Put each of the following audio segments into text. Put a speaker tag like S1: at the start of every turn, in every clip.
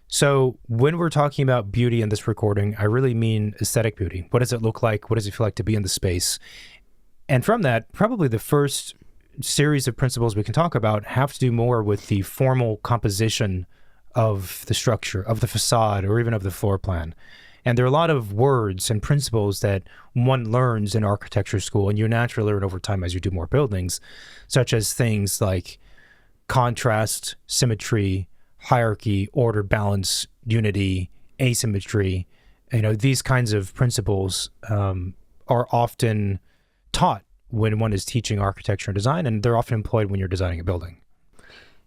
S1: So when we're talking about beauty in this recording, I really mean aesthetic beauty. What does it look like? What does it feel like to be in the space? And from that, probably the first series of principles we can talk about have to do more with the formal composition of the structure, of the facade, or even of the floor plan. And there are a lot of words and principles that one learns in architecture school, and you naturally learn over time as you do more buildings, such as things like contrast, symmetry, hierarchy, order, balance, unity, asymmetry. These kinds of principles are often taught when one is teaching architecture and design, and they're often employed when you're designing a building.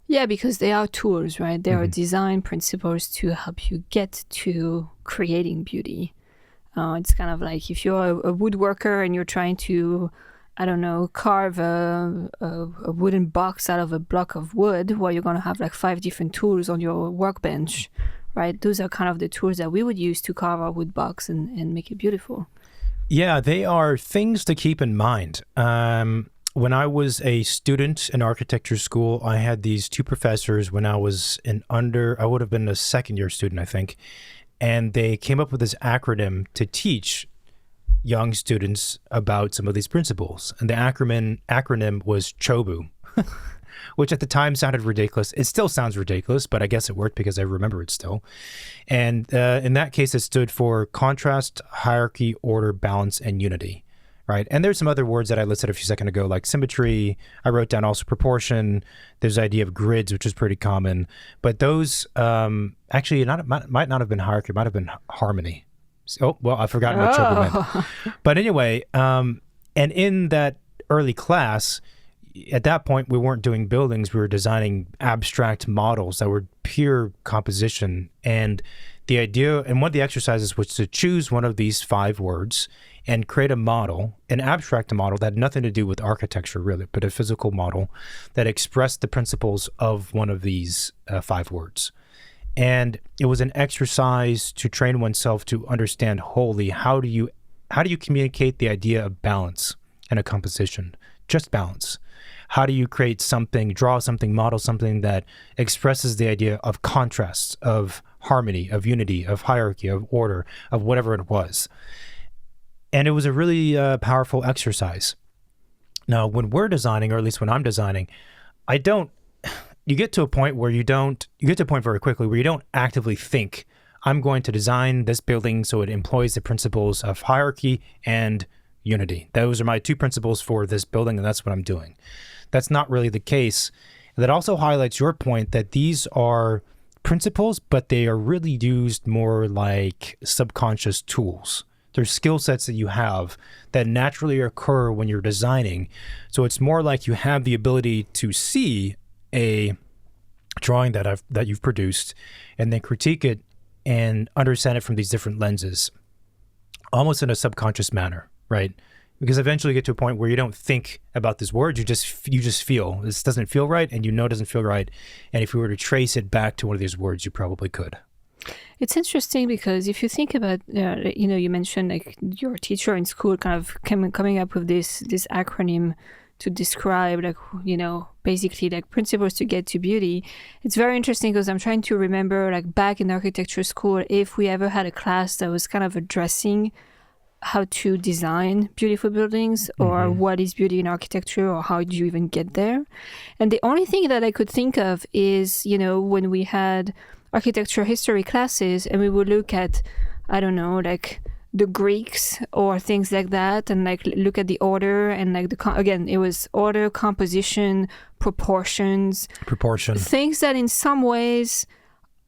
S2: Yeah, because they are tools, right? They are design principles to help you get to creating beauty. It's kind of like if you're a woodworker and you're trying to, I don't know, carve a wooden box out of a block of wood, well, you're going to have like 5 different tools on your workbench, right? Those are kind of the tools that we would use to carve our wood box and make it beautiful. Yeah,
S1: they are things to keep in mind. When I was a student in architecture school, I had these 2 professors when I was I would have been a second-year student, I think, and they came up with this acronym to teach young students about some of these principles. And the acronym was CHOBU, which at the time sounded ridiculous. It still sounds ridiculous, but I guess it worked because I remember it still. And in that case, it stood for contrast, hierarchy, order, balance, and unity. Right. And there's some other words that I listed a few seconds ago, like symmetry. I wrote down also proportion. There's the idea of grids, which is pretty common. But those actually might not have been hierarchy. It might have been harmony. Oh, well, I've forgotten what trouble meant. But anyway, and in that early class, at that point, we weren't doing buildings. We were designing abstract models that were pure composition. And the idea, and one of the exercises was to choose one of these 5 words and create a model, an abstract model that had nothing to do with architecture really, but a physical model that expressed the principles of one of these 5 words. And it was an exercise to train oneself to understand wholly how do you communicate the idea of balance in a composition, just balance. How do you create something, draw something, model something that expresses the idea of contrast, of harmony, of unity, of hierarchy, of order, of whatever it was. And it was a really powerful exercise. Now, when we're designing, or at least when I'm designing, you get to a point very quickly where you don't actively think, I'm going to design this building so it employs the principles of hierarchy and unity. Those are my 2 principles for this building, and that's what I'm doing. That's not really the case. That also highlights your point that these are principles, but they are really used more like subconscious tools. There's skill sets that you have that naturally occur when you're designing. So it's more like you have the ability to see a drawing that you've produced and then critique it and understand it from these different lenses, almost in a subconscious manner, right? Because eventually you get to a point where you don't think about this word, you just feel this doesn't feel right, and it doesn't feel right. And if you were to trace it back to one of these words, you probably could.
S2: It's interesting because if you think about, you mentioned like your teacher in school kind of coming up with this acronym to describe basically like principles to get to beauty. It's very interesting because I'm trying to remember like back in architecture school, if we ever had a class that was kind of addressing how to design beautiful buildings or what is beauty in architecture or how do you even get there. And the only thing that I could think of is, when we had architecture history classes and we would look at, I don't know, like the Greeks or things like that, and like look at the order and like again, it was order, composition, proportion, things that in some ways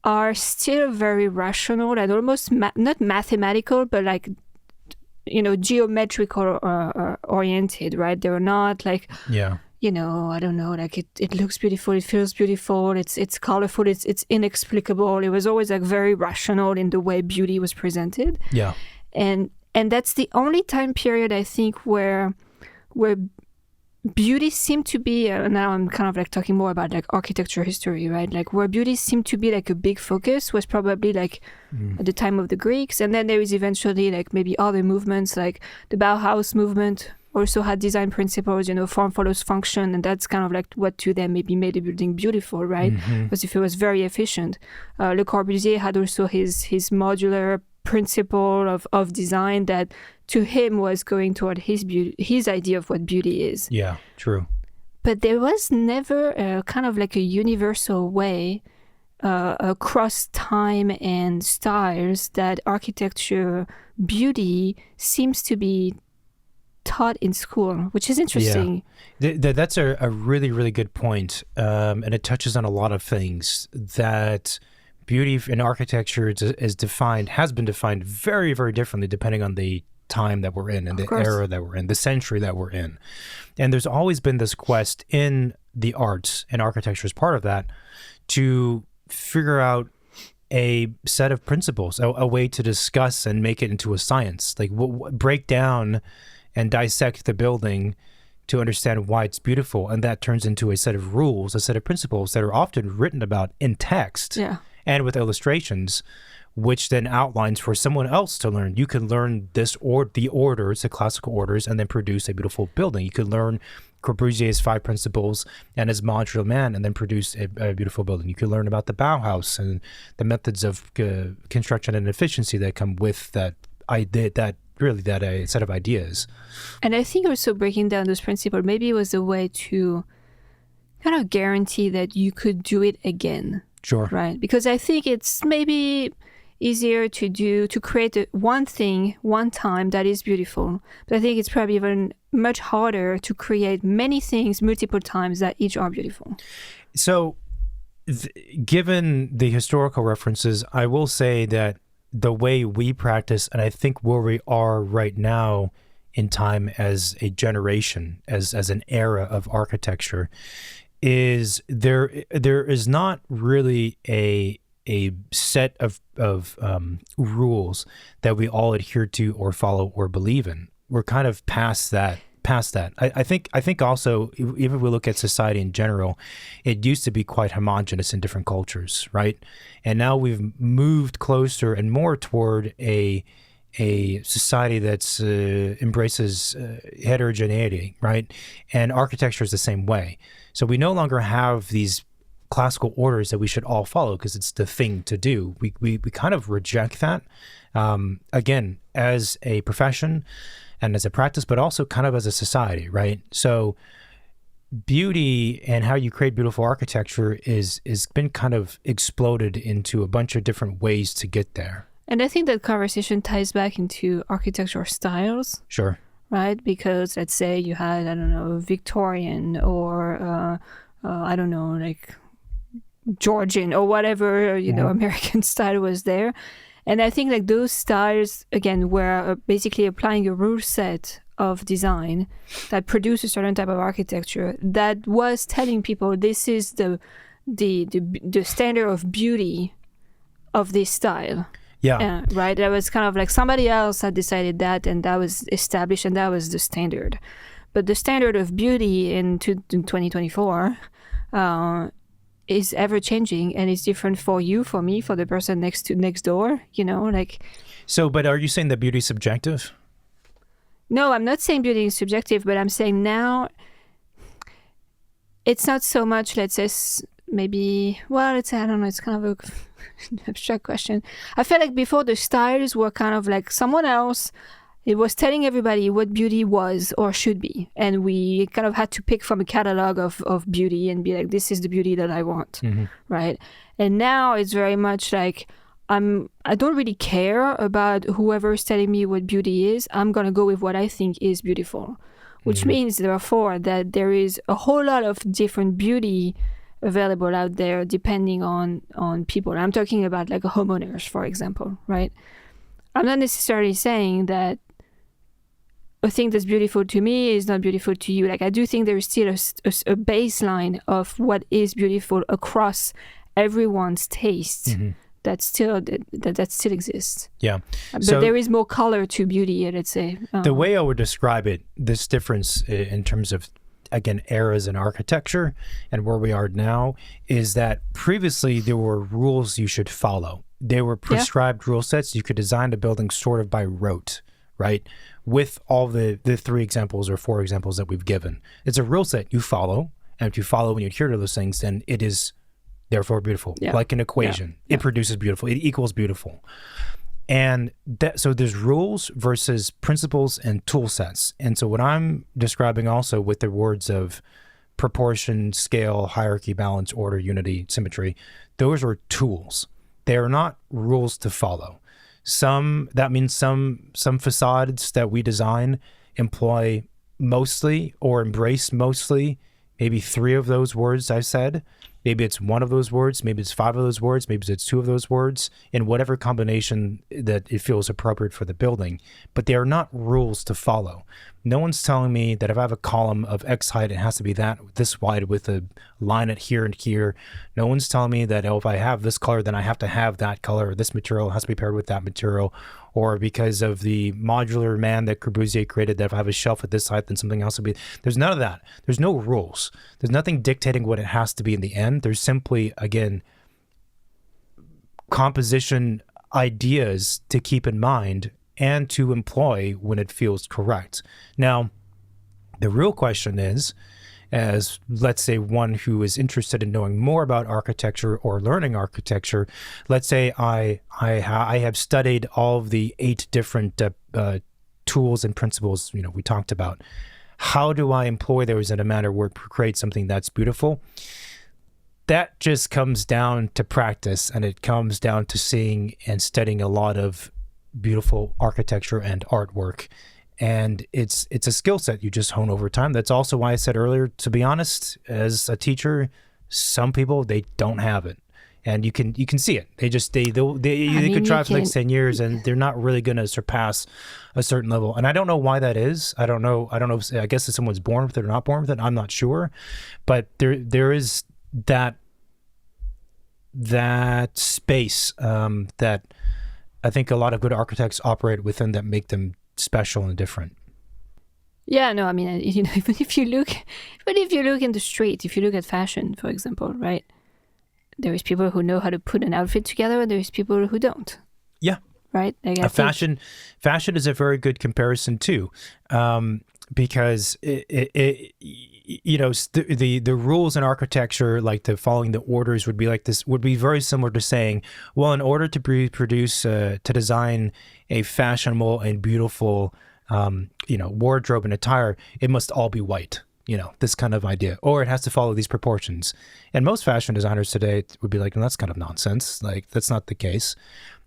S2: are still very rational and almost not mathematical, but like geometrical oriented, right? They're not like I don't know, like it looks beautiful, it feels beautiful, it's colorful, it's inexplicable. It was always like very rational in the way beauty was presented.
S1: Yeah.
S2: And that's the only time period I think where beauty seemed to be, now I'm kind of like talking more about like architecture history, right? Like where beauty seemed to be like a big focus was probably like at the time of the Greeks. And then there is eventually like maybe other movements like the Bauhaus movement also had design principles, form follows function, and that's kind of like what to them maybe made a building beautiful, right? Because if it was very efficient. Le Corbusier had also his modular principle of design that to him was going toward his idea of what beauty is.
S1: Yeah, true.
S2: But there was never a kind of like a universal way across time and styles that architecture beauty seems to be taught in school, which is interesting.
S1: Yeah. That's a really, really good point. And it touches on a lot of things that beauty in architecture has been defined very, very differently depending on the time that we're in and the era that we're in, the century that we're in. And there's always been this quest in the arts, and architecture is part of that, to figure out a set of principles, a way to discuss and make it into a science, like break down and dissect the building to understand why it's beautiful. And that turns into a set of rules, a set of principles that are often written about in text and with illustrations, which then outlines for someone else to learn. You can learn the orders, the classical orders, and then produce a beautiful building. You could learn Corbusier's 5 principles and his modular man, and then produce a beautiful building. You could learn about the Bauhaus and the methods of construction and efficiency that come with that a set of ideas.
S2: And I think also breaking down those principles maybe was a way to kind of guarantee that you could do it again.
S1: Sure.
S2: Right? Because I think it's maybe easier to create one thing one time that is beautiful. But I think it's probably even much harder to create many things multiple times that each are beautiful.
S1: So given the historical references, I will say that the way we practice, and I think where we are right now in time as a generation, as an era of architecture, is there is not really a set of rules that we all adhere to or follow or believe in. We're kind of past that. I think also, even if we look at society in general, it used to be quite homogenous in different cultures, right? And now we've moved closer and more toward a society that's embraces heterogeneity, right? And architecture is the same way. So we no longer have these classical orders that we should all follow because it's the thing to do. We kind of reject that, again, as a profession and as a practice, but also kind of as a society, right? So beauty and how you create beautiful architecture is been kind of exploded into a bunch of different ways to get there.
S2: And I think that conversation ties back into architectural styles.
S1: Sure.
S2: Right? Because let's say you had, I don't know, Victorian or, I don't know, like Georgian or whatever, American style was there. And I think like those styles, again, were basically applying a rule set of design that produced a certain type of architecture that was telling people this is the standard of beauty of this style.
S1: Yeah.
S2: Right? That was kind of like somebody else had decided that, and that was established, and that was the standard. But the standard of beauty in 2024 is ever changing, and it's different for you, for me, for the person next door,
S1: So, but are you saying that beauty is subjective?
S2: No, I'm not saying beauty is subjective, but I'm saying now it's not so much, let's say, maybe, well, I don't know, it's kind of an abstract question. I feel like before the styles were kind of like someone else, it was telling everybody what beauty was or should be. And we kind of had to pick from a catalog of beauty and be like, this is the beauty that I want, right? And now it's very much like, I don't really care about whoever's telling me what beauty is. I'm going to go with what I think is beautiful, which means, therefore, that there is a whole lot of different beauty available out there depending on people. I'm talking about like homeowners, for example, right? I'm not necessarily saying that a thing that's beautiful to me is not beautiful to you. Like, I do think there is still a baseline of what is beautiful across everyone's taste that still exists.
S1: Yeah.
S2: But there is more color to beauty, let's say.
S1: The way I would describe it, this difference in terms of, again, eras in architecture and where we are now, is that previously there were rules you should follow. There were prescribed rule sets. You could design a building sort of by rote, right? with all the 3 examples or 4 examples that we've given. It's a rule set you follow, and if you follow and you adhere to those things, then it is therefore beautiful.
S2: Yeah.
S1: Like an equation.
S2: Yeah.
S1: It produces beautiful. It equals beautiful. And so there's rules versus principles and tool sets. And so what I'm describing also with the words of proportion, scale, hierarchy, balance, order, unity, symmetry, those are tools. They are not rules to follow. That means some facades that we design employ mostly or embrace mostly maybe 3 of those words I've said. Maybe it's 1 of those words, maybe it's 5 of those words, maybe it's 2 of those words, in whatever combination that it feels appropriate for the building. But they are not rules to follow. No one's telling me that if I have a column of X height, it has to be this wide with a line at here and here. No one's telling me that if I have this color, then I have to have that color, or this material has to be paired with that material, or because of the modular man that Corbusier created, that if I have a shelf at this height, then something else will be. There's none of that. There's no rules. There's nothing dictating what it has to be in the end. There's simply, again, composition ideas to keep in mind and to employ when it feels correct. Now, the real question is, as let's say one who is interested in knowing more about architecture or learning architecture, let's say I have studied all of the 8 different tools and principles we talked about. How do I employ those in a manner where it creates something that's beautiful? That just comes down to practice, and it comes down to seeing and studying a lot of beautiful architecture and artwork. And it's a skill set you just hone over time. That's also why I said earlier, to be honest, as a teacher, some people, they don't have it. And you can see it. They could try for the next 10 years and they're not really going to surpass a certain level. And I don't know why that is. I don't know. I guess if someone's born with it or not born with it, I'm not sure. But there is that space that I think a lot of good architects operate within that make them special and different.
S2: Yeah, no, I mean, even if you look in the street, if you look at fashion, for example, right? There is people who know how to put an outfit together, and there is people who don't.
S1: Yeah.
S2: Right?
S1: Fashion is a very good comparison too, because the rules in architecture, like following the orders, would be very similar to saying, well, in order to design a fashionable and beautiful, wardrobe and attire, it must all be white. This kind of idea, or it has to follow these proportions. And most fashion designers today would be like, no, that's kind of nonsense. Like, that's not the case.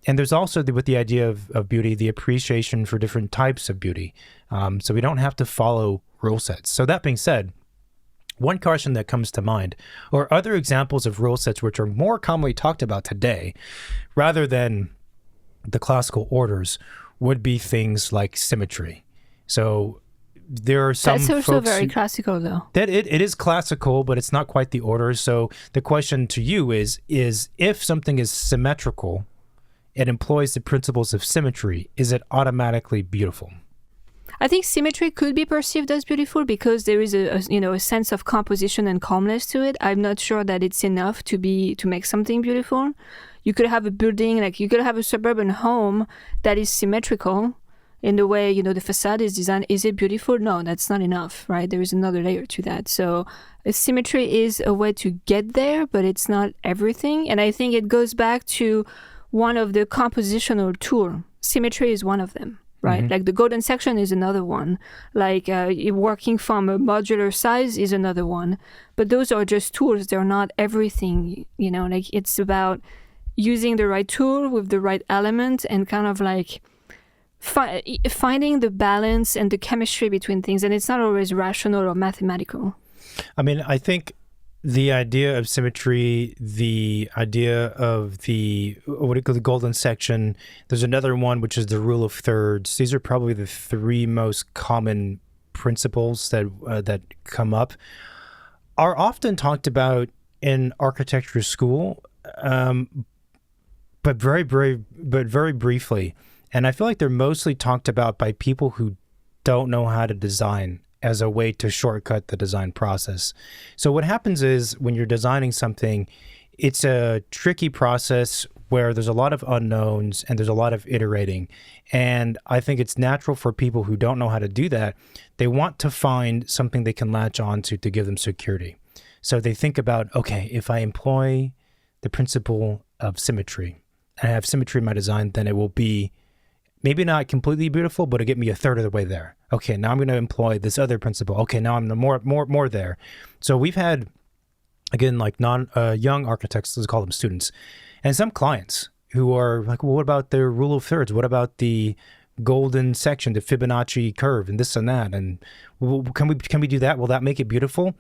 S1: And there's also with the idea of beauty, the appreciation for different types of beauty. So we don't have to follow rule sets. So that being said, one question that comes to mind, or other examples of rule sets which are more commonly talked about today, rather than the classical orders, would be things like symmetry. So there are some
S2: That's also
S1: folks
S2: very classical, though.
S1: That it is classical, but it's not quite the order. So the question to you is if something is symmetrical, it employs the principles of symmetry, is it automatically beautiful?
S2: I think symmetry could be perceived as beautiful because there is a sense of composition and calmness to it. I'm not sure that it's enough to make something beautiful. You could have a building, like you could have a suburban home that is symmetrical in the way, the facade is designed. Is it beautiful? No, that's not enough, right? There is another layer to that. So symmetry is a way to get there, but it's not everything. And I think it goes back to one of the compositional tools. Symmetry is one of them, right?
S1: Mm-hmm.
S2: Like the golden section is another one. Like working from a modular size is another one. But those are just tools. They're not everything, like it's about using the right tool with the right element and kind of like finding the balance and the chemistry between things, and it's not always rational or mathematical.
S1: I mean, I think the idea of symmetry, the idea of the golden section, there's another one which is the rule of thirds. These are probably the 3 most common principles that come up, are often talked about in architecture school, but very briefly. And I feel like they're mostly talked about by people who don't know how to design as a way to shortcut the design process. So what happens is when you're designing something, it's a tricky process where there's a lot of unknowns and there's a lot of iterating. And I think it's natural for people who don't know how to do that. They want to find something they can latch onto to give them security. So they think about, okay, if I employ the principle of symmetry and I have symmetry in my design, then it will be maybe not completely beautiful, but it'll get me a third of the way there. Okay, now I'm going to employ this other principle. Okay, now I'm more there. So we've had, again, like young architects, let's call them students, and some clients who are like, well, what about the rule of thirds? What about the golden section, the Fibonacci curve, and this and that? And can we do that? Will that make it beautiful?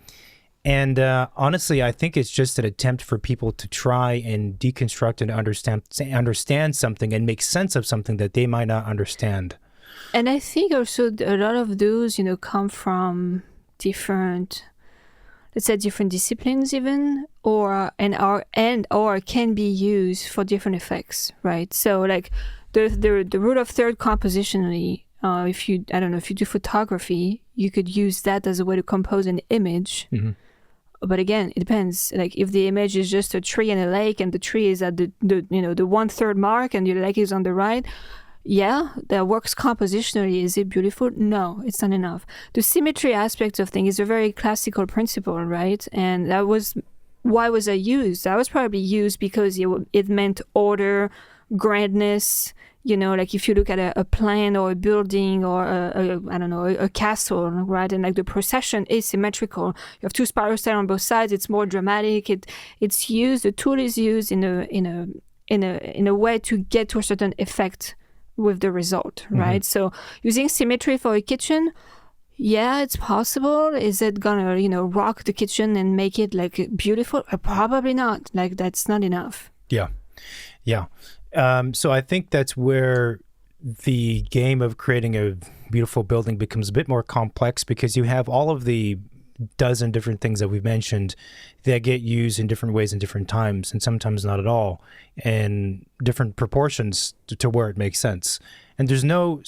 S1: And honestly, I think it's just an attempt for people to try and deconstruct and understand something and make sense of something that they might not understand.
S2: And I think also a lot of those, come from different, let's say, different disciplines even, or can be used for different effects, right? So like the rule of third compositionally, if you do photography, you could use that as a way to compose an image. Mm-hmm. But again, it depends. Like if the image is just a tree and a lake, and the tree is at the 1/3 mark, and the lake is on the right, yeah, that works compositionally. Is it beautiful? No, it's not enough. The symmetry aspect of things is a very classical principle, right? And that was why was I used? That was probably used because it meant order, grandness. Like if you look at a plan or a building or a castle, right? And like the procession is symmetrical. You have two spiral stairs on both sides. It's more dramatic. It's used. The tool is used in a way to get to a certain effect with the result, right? Mm-hmm. So using symmetry for a kitchen, yeah, it's possible. Is it gonna rock the kitchen and make it like beautiful? Probably not. Like that's not enough.
S1: Yeah. So I think that's where the game of creating a beautiful building becomes a bit more complex, because you have all of the dozen different things that we've mentioned that get used in different ways in different times, and sometimes not at all, and different proportions to where it makes sense. And there's no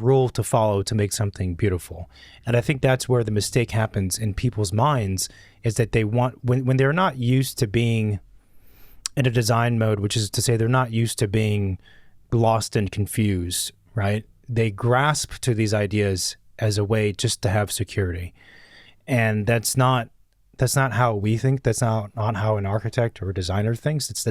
S1: rule to follow to make something beautiful. And I think that's where the mistake happens in people's minds, is that they want, when they're not used to being in a design mode, which is to say they're not used to being lost and confused, right? They grasp to these ideas as a way just to have security. And that's not how we think. That's not how an architect or a designer thinks. It's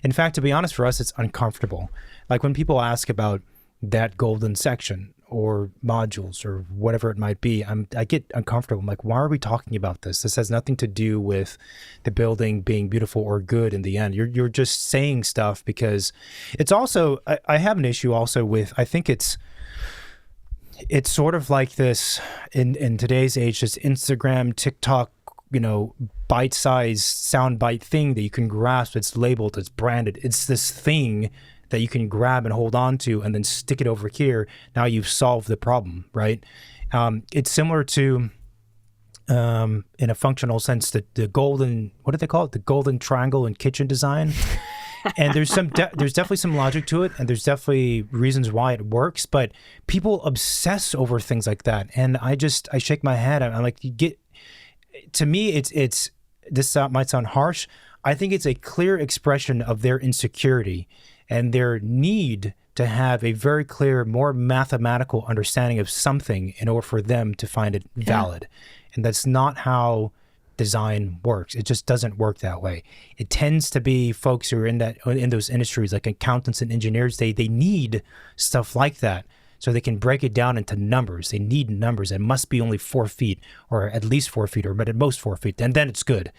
S1: in fact, to be honest, for us, it's uncomfortable. Like when people ask about that golden section or modules or whatever it might be, I get uncomfortable. I'm like, why are we talking about this? This has nothing to do with the building being beautiful or good in the end. You're just saying stuff because it's also, I have an issue also with, I think it's sort of like this in today's age, this Instagram, TikTok, bite-sized soundbite thing that you can grasp. It's labeled, it's branded. It's this thing that you can grab and hold on to and then stick it over here. Now you've solved the problem, right? It's similar to, in a functional sense, the golden, what do they call it? The golden triangle in kitchen design. And there's definitely some logic to it, and there's definitely reasons why it works, but people obsess over things like that. And I shake my head. I'm like, to me, it's this might sound harsh. I think it's a clear expression of their insecurity and their need to have a very clear, more mathematical understanding of something in order for them to find it valid. Yeah. And that's not how design works. It just doesn't work that way. It tends to be folks who are in those industries, like accountants and engineers, they need stuff like that so they can break it down into numbers. They need numbers. It must be only 4 feet, or at least 4 feet, or at most 4 feet, and then it's good.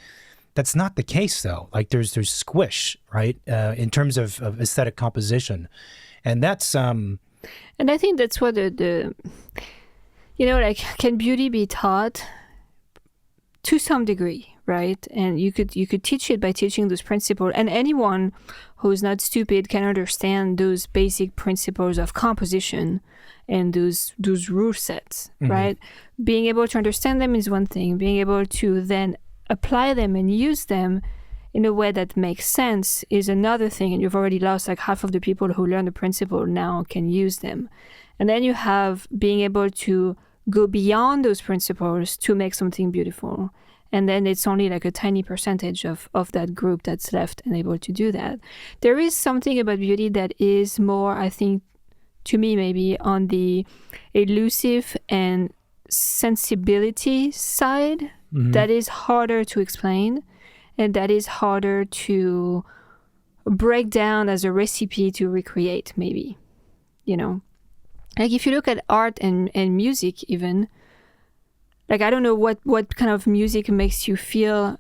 S1: That's not the case, though. Like there's squish, right, in terms of aesthetic composition, and that's
S2: And I think that's what the can beauty be taught to some degree, right? And you could teach it by teaching those principles, and anyone who's not stupid can understand those basic principles of composition and those rule sets, right? Being able to understand them is one thing. Being able to then apply them and use them in a way that makes sense is another thing. And you've already lost like half of the people who learn the principle now can use them. And then you have being able to go beyond those principles to make something beautiful. and then it's only like a tiny percentage of that group that's left and able to do that. There is something about beauty that is more, I think, to me maybe on the elusive and sensibility side that is harder to explain, and that is harder to break down as a recipe to recreate, maybe, you know. Like if you look at art and music even, like I don't know what kind of music makes you feel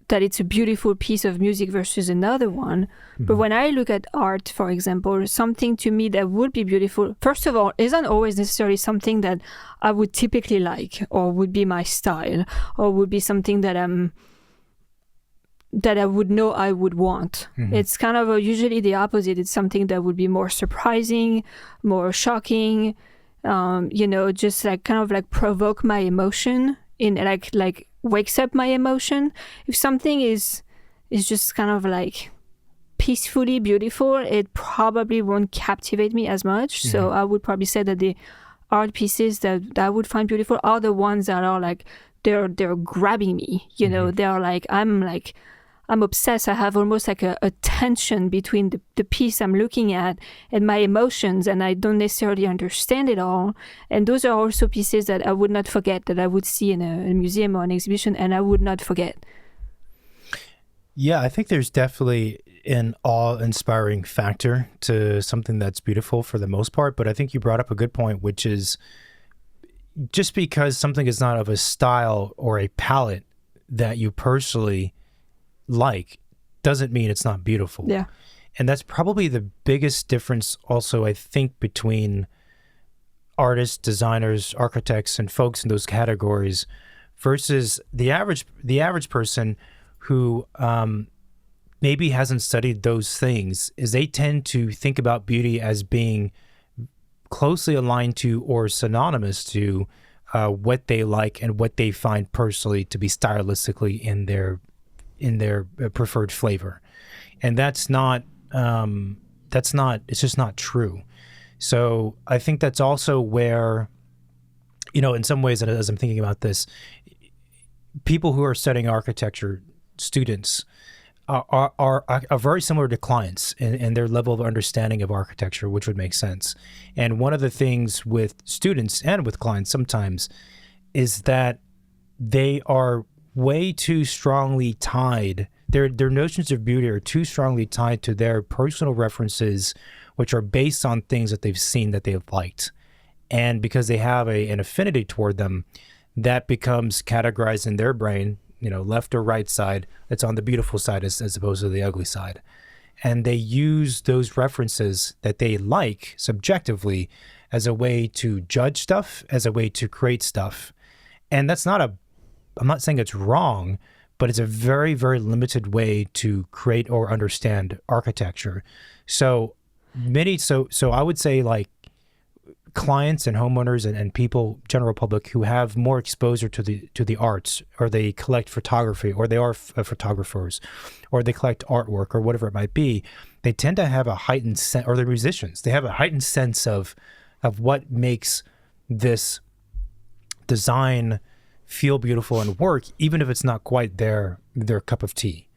S2: that it's a beautiful piece of music versus another one. But when I look at art, for example, something to me that would be beautiful, first of all, isn't always necessarily something that I would typically like or would be my style or would be something that I would know I would want. It's kind of usually the opposite. It's something that would be more surprising, more shocking, just like kind of like provoke my emotion in like wakes up my emotion. If something is just kind of like peacefully beautiful, it probably won't captivate me as much. So I would probably say that the art pieces that I would find beautiful are the ones that are like they're grabbing me. They're like I'm obsessed. I have almost like a tension between the piece I'm looking at and my emotions, and I don't necessarily understand it all. And those are also pieces that I would not forget, that I would see in a museum or an exhibition, and I would not forget.
S1: Yeah, I think there's definitely an awe-inspiring factor to something that's beautiful for the most part, but I think you brought up a good point, which is just because something is not of a style or a palette that you personally like doesn't mean it's not beautiful.
S2: Yeah.
S1: And that's probably the biggest difference also, I think, between artists, designers, architects, and folks in those categories versus the average person who maybe hasn't studied those things, is they tend to think about beauty as being closely aligned to or synonymous to what they like and what they find personally to be stylistically in their preferred flavor. And it's just not true. So I think that's also where, in some ways, as I'm thinking about this, people who are studying architecture, students, are very similar to clients in their level of understanding of architecture, which would make sense. And one of the things with students and with clients sometimes is that they are way too strongly tied. Their notions of beauty are too strongly tied to their personal references, which are based on things that they've seen that they've liked. And because they have an affinity toward them, that becomes categorized in their brain, left or right side, that's on the beautiful side as opposed to the ugly side. And they use those references that they like subjectively as a way to judge stuff, as a way to create stuff. And that's I'm not saying it's wrong, but it's a very, very limited way to create or understand architecture. So I would say like clients and homeowners and people, general public, who have more exposure to the arts, or they collect photography, or they are photographers, or they collect artwork, or whatever it might be, they tend to have a heightened sense, or they're musicians, they have a heightened sense of what makes this design feel beautiful and work, even if it's not quite their cup of tea.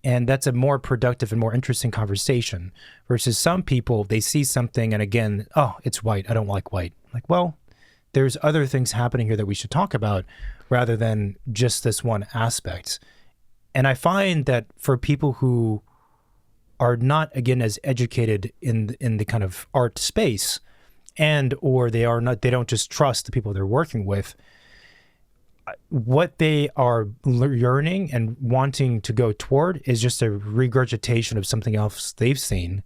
S1: And that's a more productive and more interesting conversation versus some people, they see something and again, oh, it's white, I don't like white. Like, well, there's other things happening here that we should talk about rather than just this one aspect. And I find that for people who are not, again, as educated in the kind of art space, and or they don't just trust the people they're working with, what they are yearning and wanting to go toward is just a regurgitation of something else they've seen.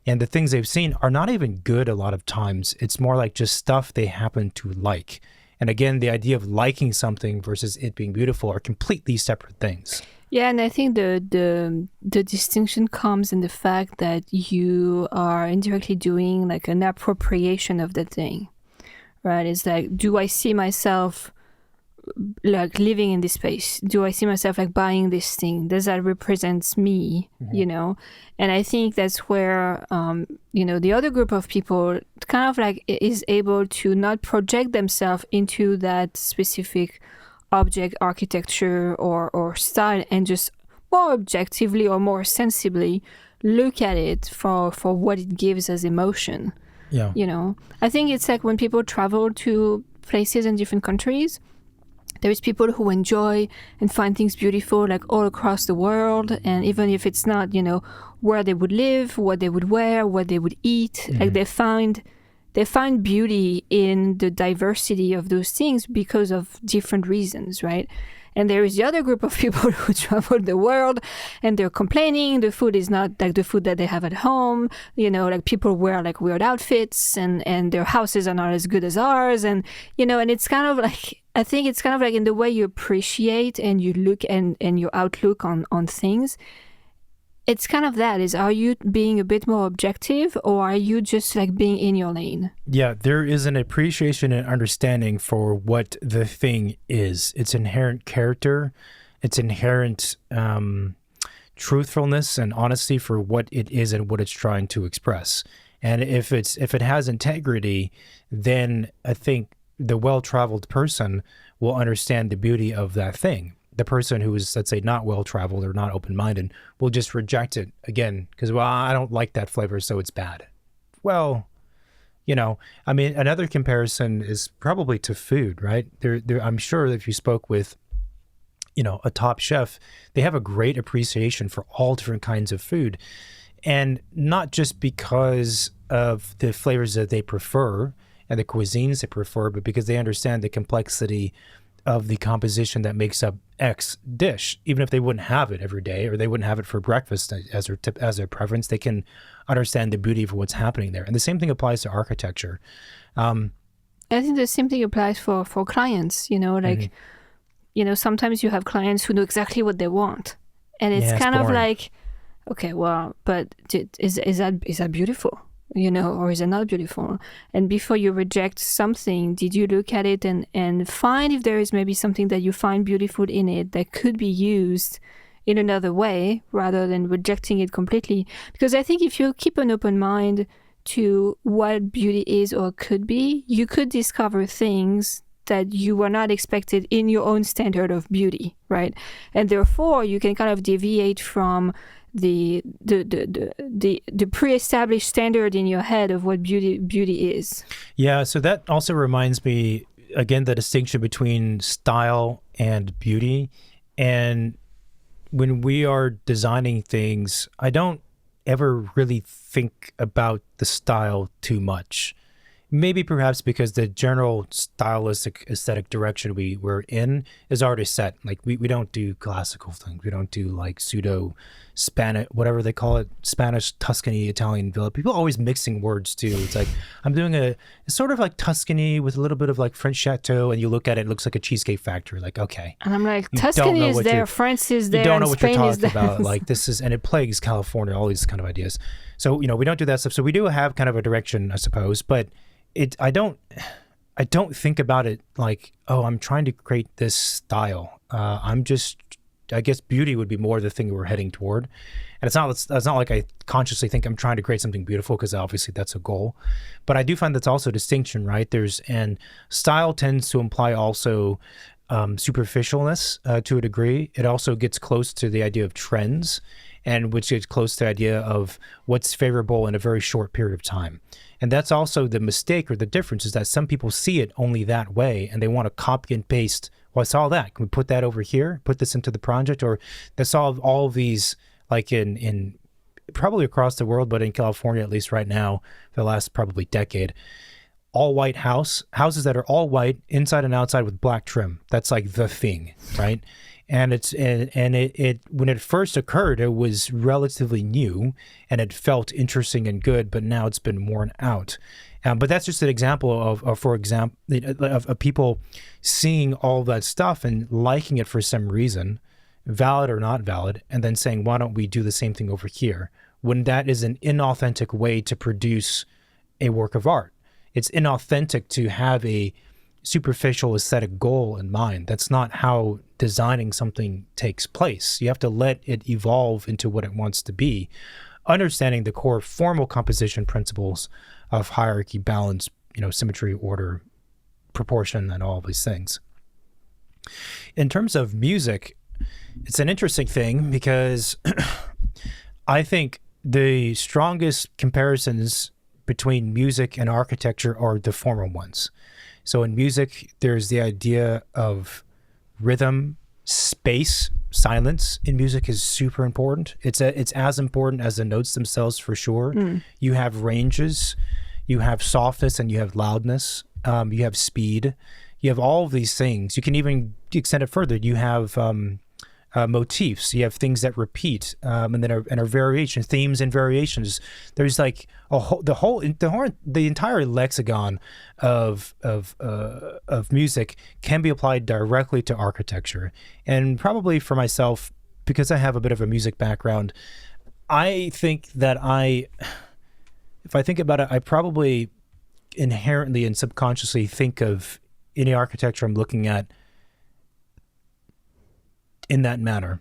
S1: And the things they've seen are not even good a lot of times. It's more like just stuff they happen to like. And again, the idea of liking something versus it being beautiful are completely separate things.
S2: Yeah, and I think the distinction comes in the fact that you are indirectly doing like an appropriation of the thing, right? It's like, do I see myself like living in this space? Do I see myself like buying this thing? Does that represent me? And I think that's where the other group of people kind of like is able to not project themselves into that specific object architecture or style, and just more objectively or more sensibly look at it for what it gives as emotion.
S1: Yeah.
S2: You know, I think it's like when people travel to places in different countries, there's people who enjoy and find things beautiful like all across the world, and even if it's not, you know, where they would live, what they would wear, what they would eat, like they find beauty in the diversity of those things because of different reasons, right? And there is the other group of people who travel the world and they're complaining the food is not like the food that they have at home. You know, like people wear like weird outfits and their houses are not as good as ours. And, you know, and it's kind of like, I think it's kind of like in the way you appreciate and you look and your outlook on things. It's kind of that is, are you being a bit more objective or are you just like being in your lane?
S1: Yeah, there is an appreciation and understanding for what the thing is. Its inherent character, its inherent truthfulness and honesty for what it is and what it's trying to express. And if it has integrity, then I think the well-traveled person will understand the beauty of that thing. The person who is, let's say, not well-traveled or not open-minded will just reject it again because, well, I don't like that flavor, so it's bad. Well, you know, I mean, another comparison is probably to food, right? I'm sure if you spoke with, you know, a top chef, they have a great appreciation for all different kinds of food. And not just because of the flavors that they prefer and the cuisines they prefer, but because they understand the complexity of the composition that makes up X dish. Even if they wouldn't have it every day or they wouldn't have it for breakfast as their preference, they can understand the beauty of what's happening there. And the same thing applies to architecture.
S2: I think the same thing applies for clients, you know, like, you know, sometimes you have clients who know exactly what they want. And it's kind of like, okay, well, but is that beautiful? You know, or is it not beautiful? And before you reject something, did you look at it and find if there is maybe something that you find beautiful in it that could be used in another way rather than rejecting it completely? Because I think if you keep an open mind to what beauty is or could be, you could discover things that you were not expected in your own standard of beauty, right? And therefore, you can kind of deviate from the pre-established standard in your head of what beauty is.
S1: Yeah, so that also reminds me, again, the distinction between style and beauty. And when we are designing things, I don't ever really think about the style too much. Maybe perhaps because the general stylistic aesthetic direction we're in is already set. Like we don't do classical things. We don't do like pseudo Spanish, whatever they call it, Spanish, Tuscany, Italian villa. People always mixing words too. It's like I'm doing it's sort of like Tuscany with a little bit of like French chateau, and you look at it, it looks like a cheesecake factory. Like, okay.
S2: And I'm like, Tuscany is there, France is there,
S1: you don't know
S2: and
S1: what
S2: Spain
S1: you're
S2: is
S1: talking
S2: there.
S1: about. Like this is, and it plagues California, all these kind of ideas. So, you know, we don't do that stuff. So we do have kind of a direction, I suppose, but I don't think about it like, oh, I'm trying to create this style. I guess beauty would be more the thing we're heading toward. And it's not like I consciously think I'm trying to create something beautiful, because obviously that's a goal. But I do find that's also a distinction, right? And style tends to imply also superficialness to a degree. It also gets close to the idea of trends, and which gets close to the idea of what's favorable in a very short period of time. And that's also the mistake, or the difference, is that some people see it only that way and they want to copy and paste. Well, I saw that. Can we put that over here? Put this into the project? Or they saw all of these, like in probably across the world, but in California, at least right now, for the last probably decade, all white houses that are all white inside and outside with black trim. That's like the thing, right? And it when it first occurred, it was relatively new and it felt interesting and good, but now it's been worn out. But that's just an example of people seeing all that stuff and liking it for some reason, valid or not valid, and then saying, why don't we do the same thing over here? When that is an inauthentic way to produce a work of art. It's inauthentic to have a superficial aesthetic goal in mind. That's not how designing something takes place. You have to let it evolve into what it wants to be, understanding the core formal composition principles of hierarchy, balance, symmetry, order, proportion, and all of these things. In terms of music, it's an interesting thing because I think the strongest comparisons between music and architecture are the former ones. So in music, there's the idea of rhythm, space, silence in music is super important. It's as important as the notes themselves for sure. You have ranges, you have softness, and you have loudness. You have speed. You have all of these things. You can even extend it further. You have motifs. You have things that repeat, and then are variations, themes and variations. There's like the entire lexicon of music can be applied directly to architecture. And probably for myself, because I have a bit of a music background, I think that if I think about it, I probably inherently and subconsciously think of any architecture I'm looking at in that manner.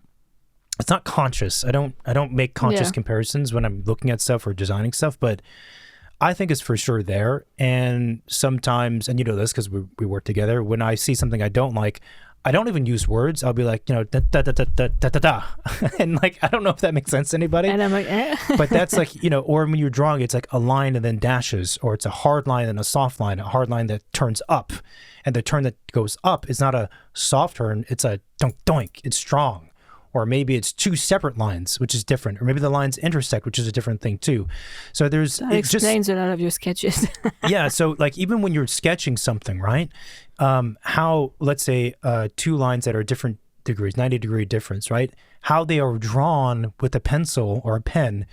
S1: It's not conscious. I don't make conscious comparisons when I'm looking at stuff or designing stuff, but I think it's for sure there. And sometimes, and you know this because we work together, when I see something I don't like, I don't even use words. I'll be like, da da da da da da da da, and like I don't know if that makes sense to anybody.
S2: And I'm like,
S1: but that's like, or when you're drawing, it's like a line and then dashes, or it's a hard line and a soft line, a hard line that turns up, and the turn that goes up is not a soft turn; it's a doink doink. It's strong, or maybe it's two separate lines, which is different, or maybe the lines intersect, which is a different thing too. So
S2: that explains a lot of your sketches.
S1: Yeah. So like even when you're sketching something, right? How, let's say, two lines that are different degrees, 90-degree difference, right? How they are drawn with a pencil or a pen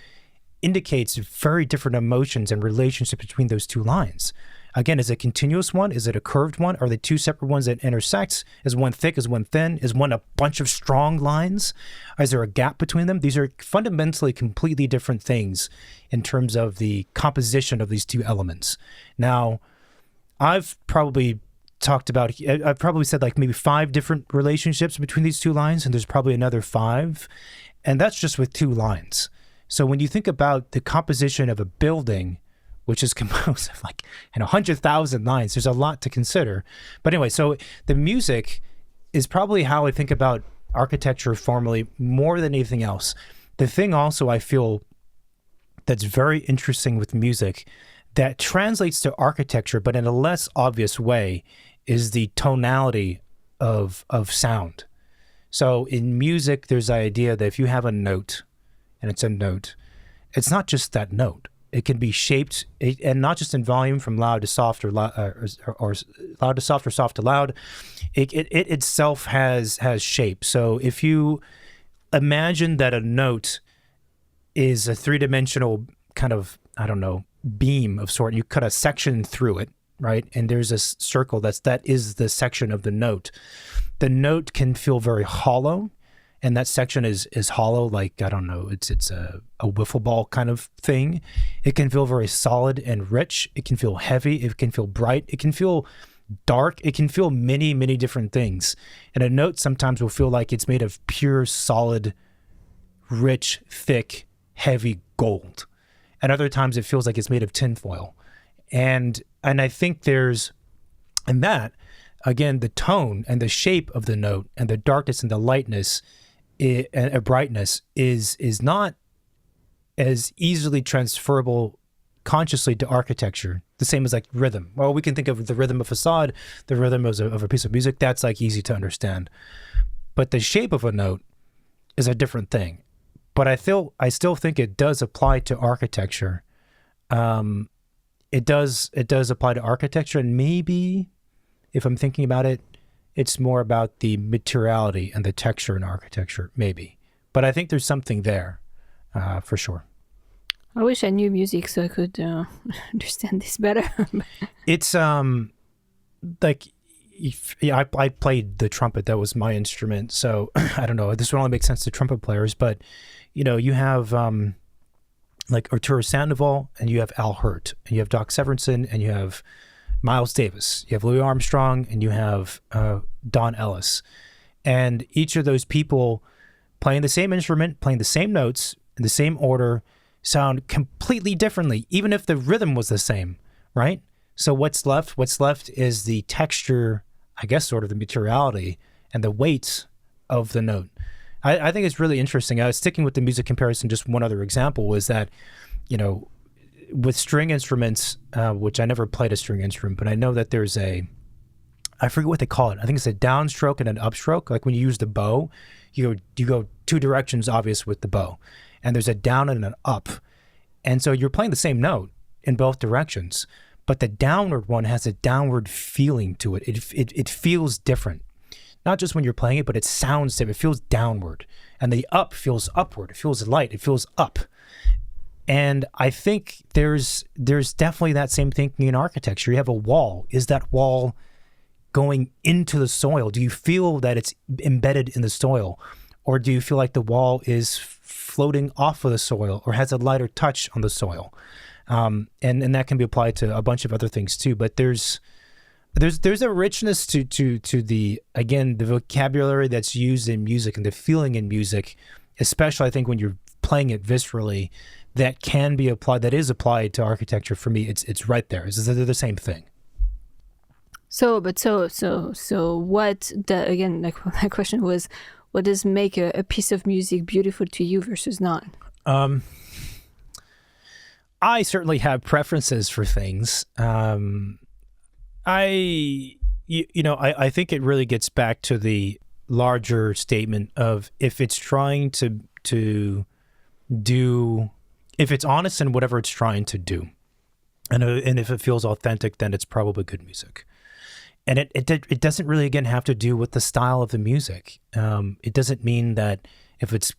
S1: indicates very different emotions and relationship between those two lines. Again, is it a continuous one? Is it a curved one? Are they two separate ones that intersect? Is one thick? Is one thin? Is one a bunch of strong lines? Is there a gap between them? These are fundamentally completely different things in terms of the composition of these two elements. Now, I've probably said like maybe 5 different relationships between these two lines, and there's probably another 5, and that's just with 2 lines. So when you think about the composition of a building, which is composed of like 100,000 lines, there's a lot to consider. But anyway, so the music is probably how I think about architecture formally more than anything else. The thing also I feel that's very interesting with music that translates to architecture, but in a less obvious way, is the tonality of sound. So in music, there's the idea that if you have a note, and it's a note, it's not just that note. It can be shaped, and not just in volume from loud to soft or loud to soft or soft to loud. It itself has shape. So if you imagine that a note is a 3-dimensional kind of, I don't know, beam of sort, you cut a section through it, right? And there's a circle that is the section of the note. The note can feel very hollow, and that section is hollow, like, I don't know, it's a wiffle ball kind of thing. It can feel very solid and rich. It can feel heavy. It can feel bright. It can feel dark. It can feel many, many different things. And a note sometimes will feel like it's made of pure, solid, rich, thick, heavy gold. And other times it feels like it's made of tinfoil. And I think there's, in that, again, the tone and the shape of the note and the darkness and the lightness and brightness is not as easily transferable consciously to architecture. The same as like rhythm. Well, we can think of the rhythm of facade, the rhythm of a piece of music. That's like easy to understand. But the shape of a note is a different thing. But I still think it does apply to architecture. It does apply to architecture, and maybe if I'm thinking about it, it's more about the materiality and the texture in architecture, maybe. But I think there's something there, for sure.
S2: I wish I knew music so I could understand this better.
S1: It's like, I played the trumpet. That was my instrument. So I don't know. This would only make sense to trumpet players. But, you have like Arturo Sandoval, and you have Al Hirt, and you have Doc Severinsen, and you have Miles Davis. You have Louis Armstrong, and you have Don Ellis. And each of those people playing the same instrument, playing the same notes in the same order, sound completely differently, even if the rhythm was the same, right? So what's left? What's left is the texture, I guess, sort of the materiality and the weight of the note. I think it's really interesting. I was sticking with the music comparison. Just one other example was that, with string instruments, which I never played a string instrument, but I know that there's I forget what they call it. I think it's a downstroke and an upstroke. Like when you use the bow, you go two directions, obvious, with the bow, and there's a down and an up, and so you're playing the same note in both directions, but the downward one has a downward feeling to it. It feels different. Not just when you're playing it, but it sounds different. It feels downward. And the up feels upward. It feels light. It feels up. And I think there's definitely that same thinking in architecture. You have a wall. Is that wall going into the soil? Do you feel that it's embedded in the soil? Or do you feel like the wall is floating off of the soil or has a lighter touch on the soil? And that can be applied to a bunch of other things too. But there's a richness to the, again, the vocabulary that's used in music and the feeling in music, especially I think when you're playing it viscerally, that can be applied, that is applied to architecture. For me, it's right there. They're the same thing.
S2: So what again, like my question was, what does make a piece of music beautiful to you versus not?
S1: I certainly have preferences for things. I think it really gets back to the larger statement of if it's trying to do, if it's honest in whatever it's trying to do, and if it feels authentic, then it's probably good music. And it doesn't really, again, have to do with the style of the music. It doesn't mean that if it's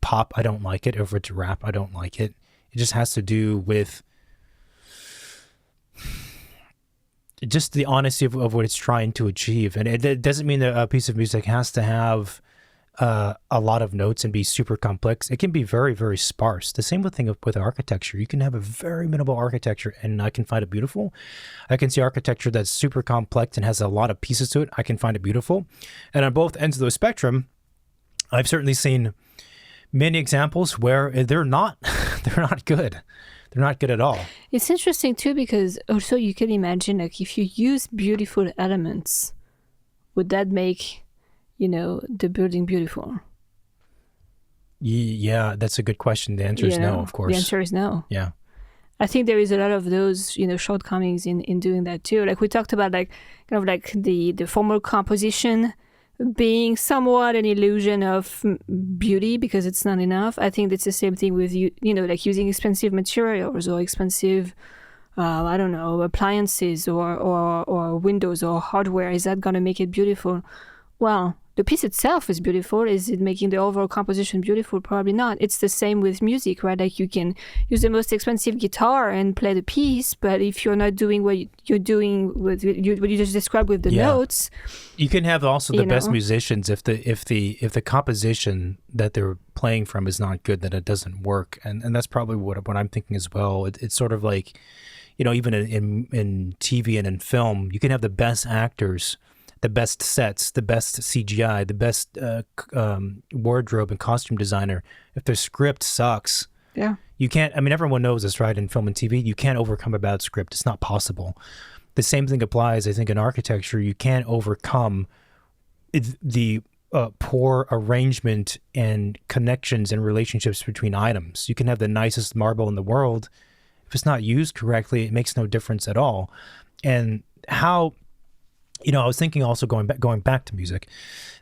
S1: pop, I don't like it, or if it's rap, I don't like it. It just has to do with just the honesty of what it's trying to achieve. And it doesn't mean that a piece of music has to have a lot of notes and be super complex. It can be very, very sparse. The same thing with architecture. You can have a very minimal architecture and I can find it beautiful. I can see architecture that's super complex and has a lot of pieces to it. I can find it beautiful. And on both ends of the spectrum, I've certainly seen many examples where they're not good. They're not good at all.
S2: It's interesting too, because also you can imagine, like, if you use beautiful elements, would that make, the building beautiful?
S1: Yeah, that's a good question. The answer is no, of course.
S2: The answer is no.
S1: Yeah.
S2: I think there is a lot of those, shortcomings in doing that too. Like we talked about, like kind of like the formal composition being somewhat an illusion of beauty because it's not enough. I think it's the same thing with like using expensive materials or expensive, appliances or windows or hardware. Is that going to make it beautiful? Well, the piece itself is beautiful. Is it making the overall composition beautiful? Probably not. It's the same with music, right? Like you can use the most expensive guitar and play the piece, but if you're not doing what you're doing with what you just described with the notes,
S1: you can have also the best musicians if the composition that they're playing from is not good, then it doesn't work, and that's probably what I'm thinking as well. It's sort of like, even in TV and in film, you can have the best actors, the best sets, the best CGI, the best wardrobe and costume designer. If the script sucks, you can't, everyone knows this, right? In film and TV, you can't overcome a bad script. It's not possible. The same thing applies, I think, in architecture. You can't overcome the poor arrangement and connections and relationships between items. You can have the nicest marble in the world. If it's not used correctly, it makes no difference at all. And how... I was thinking also going back to music,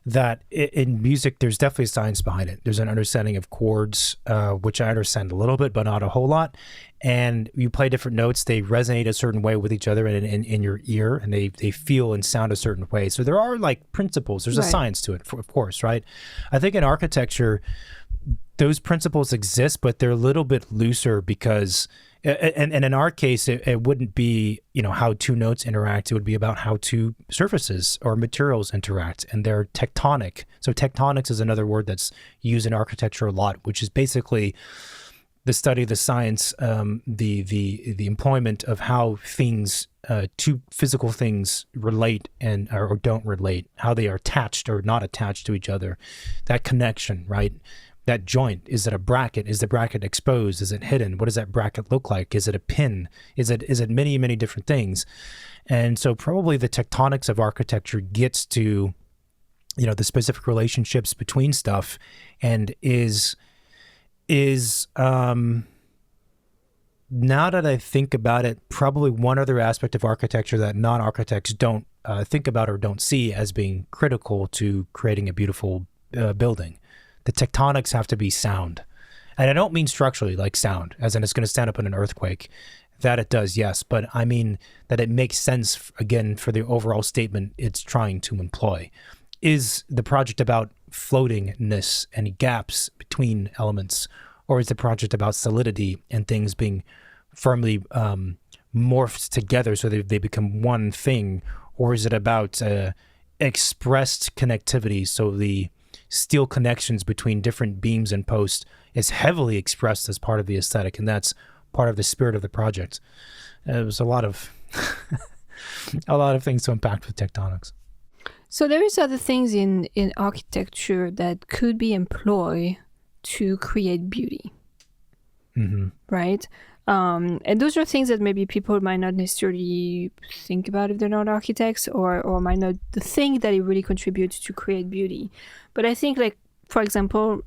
S1: that in music, there's definitely science behind it. There's an understanding of chords, which I understand a little bit, but not a whole lot. And you play different notes, they resonate a certain way with each other in your ear, and they feel and sound a certain way. So there are like principles. There's a science to it, of course, right? I think in architecture, those principles exist, but they're a little bit looser because... And in our case, it wouldn't be, how two notes interact. It would be about how two surfaces or materials interact, and they're tectonic. So tectonics is another word that's used in architecture a lot, which is basically the study, the science, the employment of how things, two physical things relate or don't relate, how they are attached or not attached to each other, that connection, right? That joint, is it a bracket? Is the bracket exposed? Is it hidden? What does that bracket look like? Is it a pin? Is it many, many different things? And so probably the tectonics of architecture gets to the specific relationships between stuff, and is now that I think about it, probably one other aspect of architecture that non-architects don't think about or don't see as being critical to creating a beautiful building. The tectonics have to be sound. And I don't mean structurally, like sound, as in it's going to stand up in an earthquake. That it does, yes. But I mean that it makes sense, again, for the overall statement it's trying to employ. Is the project about floatingness and gaps between elements? Or is the project about solidity and things being firmly morphed together so they become one thing? Or is it about expressed connectivity, so the steel connections between different beams and posts is heavily expressed as part of the aesthetic, and that's part of the spirit of the project? It was a lot of a lot of things to unpack with tectonics.
S2: So there is other things in architecture that could be employed to create beauty, right? And those are things that maybe people might not necessarily think about if they're not architects, or might not think that it really contributes to create beauty. But I think, like, for example,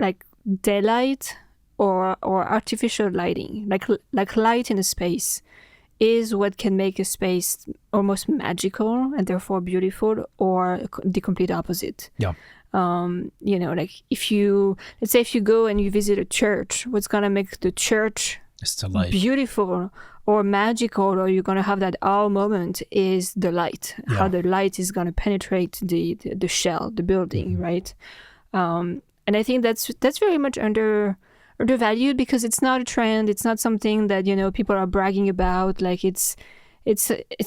S2: like daylight or artificial lighting, like light in a space, is what can make a space almost magical and therefore beautiful, or the complete opposite.
S1: Yeah.
S2: Like let's say if you go and you visit a church, what's going to make the church beautiful or magical, or you're going to have that awe moment, is the light. Yeah. How the light is going to penetrate the shell, the building, right? And I think that's very much undervalued, because it's not a trend. It's not something that, people are bragging about. Like it's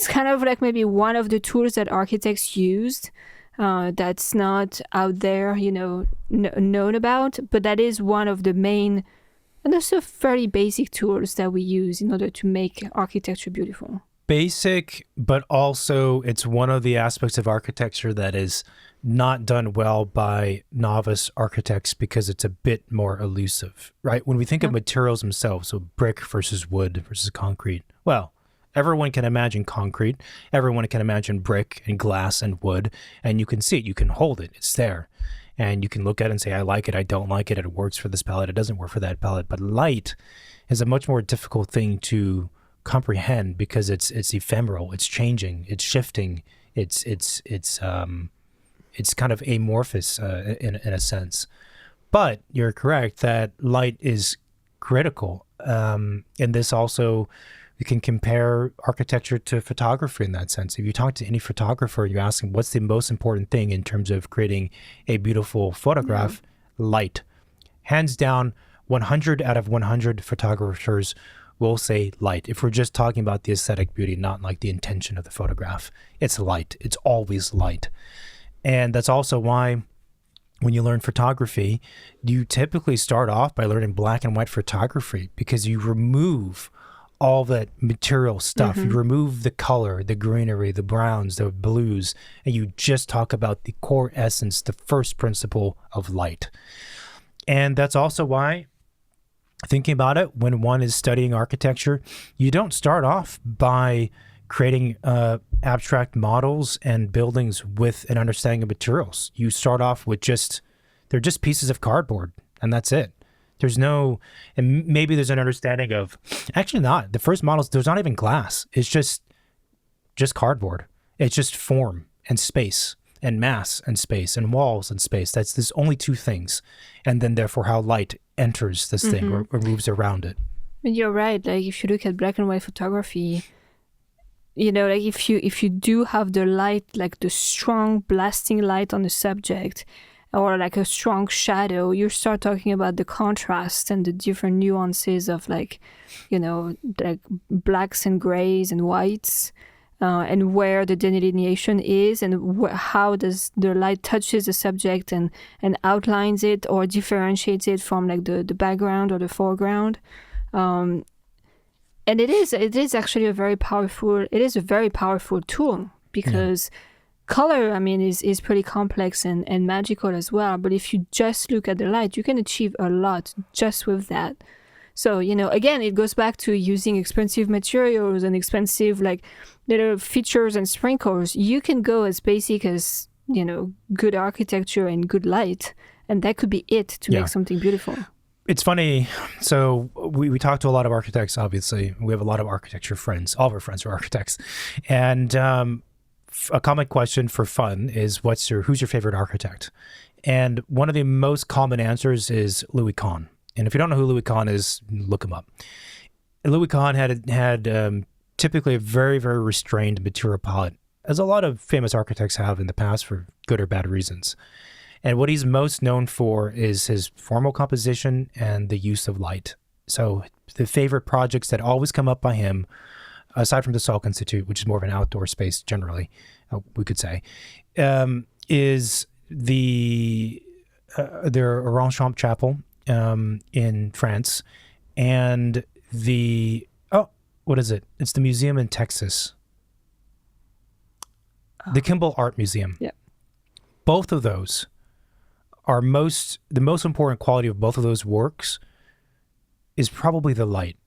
S2: kind of like maybe one of the tools that architects used, that's not out there, known about, but that is one of the main and also fairly basic tools that we use in order to make architecture beautiful.
S1: Basic, but also it's one of the aspects of architecture that is not done well by novice architects because it's a bit more elusive, right? When we think of materials themselves, so brick versus wood versus concrete, well, everyone can imagine concrete, everyone can imagine brick and glass and wood, and you can see it, you can hold it, it's there. And you can look at it and say, I like it, I don't like it, it works for this palette, it doesn't work for that palette. But light is a much more difficult thing to comprehend because it's ephemeral, it's changing, it's shifting, it's kind of amorphous in a sense. But you're correct that light is critical. And this also, you can compare architecture to photography in that sense. If you talk to any photographer, you ask them, what's the most important thing in terms of creating a beautiful photograph? Light. Hands down, 100 out of 100 photographers will say light. If we're just talking about the aesthetic beauty, not like the intention of the photograph, it's light. It's always light. And that's also why when you learn photography, you typically start off by learning black and white photography, because you remove all that material stuff. You remove the color, the greenery, the browns, the blues, and you just talk about the core essence, the first principle of light. And that's also why, thinking about it, when one is studying architecture, you don't start off by creating abstract models and buildings with an understanding of materials. You start off with they're just pieces of cardboard, and that's it. There's no, and maybe there's an understanding of, actually not. The first models, there's not even glass. It's just cardboard. It's just form and space and mass and space and walls and space. There's only two things. And then therefore how light enters this thing or moves around it.
S2: You're right. Like if you look at black and white photography, like if you do have the light, like the strong blasting light on the subject, or like a strong shadow, you start talking about the contrast and the different nuances of like blacks and grays and whites, and where the delineation is, and how does the light touches the subject and outlines it or differentiates it from like the background or the foreground. And it is actually a very powerful tool, because color, is pretty complex and magical as well. But if you just look at the light, you can achieve a lot just with that. So, again, it goes back to using expensive materials and expensive like little features and sprinkles. You can go as basic as good architecture and good light, and that could be it to
S1: Yeah.
S2: make something beautiful.
S1: It's funny. So we talk to a lot of architects, obviously. We have a lot of architecture friends. All of our friends are architects. And a common question for fun is, who's your favorite architect? And one of the most common answers is Louis Kahn. And if you don't know who Louis Kahn is, look him up. Louis Kahn had typically a very, very restrained material palette, as a lot of famous architects have in the past for good or bad reasons. And what he's most known for is his formal composition and the use of light. So the favorite projects that always come up by him, aside from the Salk Institute, which is more of an outdoor space generally, we could say, is their Orange Chapel in France, and what is it? It's the museum in Texas, the Kimball Art Museum.
S2: Yeah.
S1: Both of those are the most important quality of both of those works is probably the light.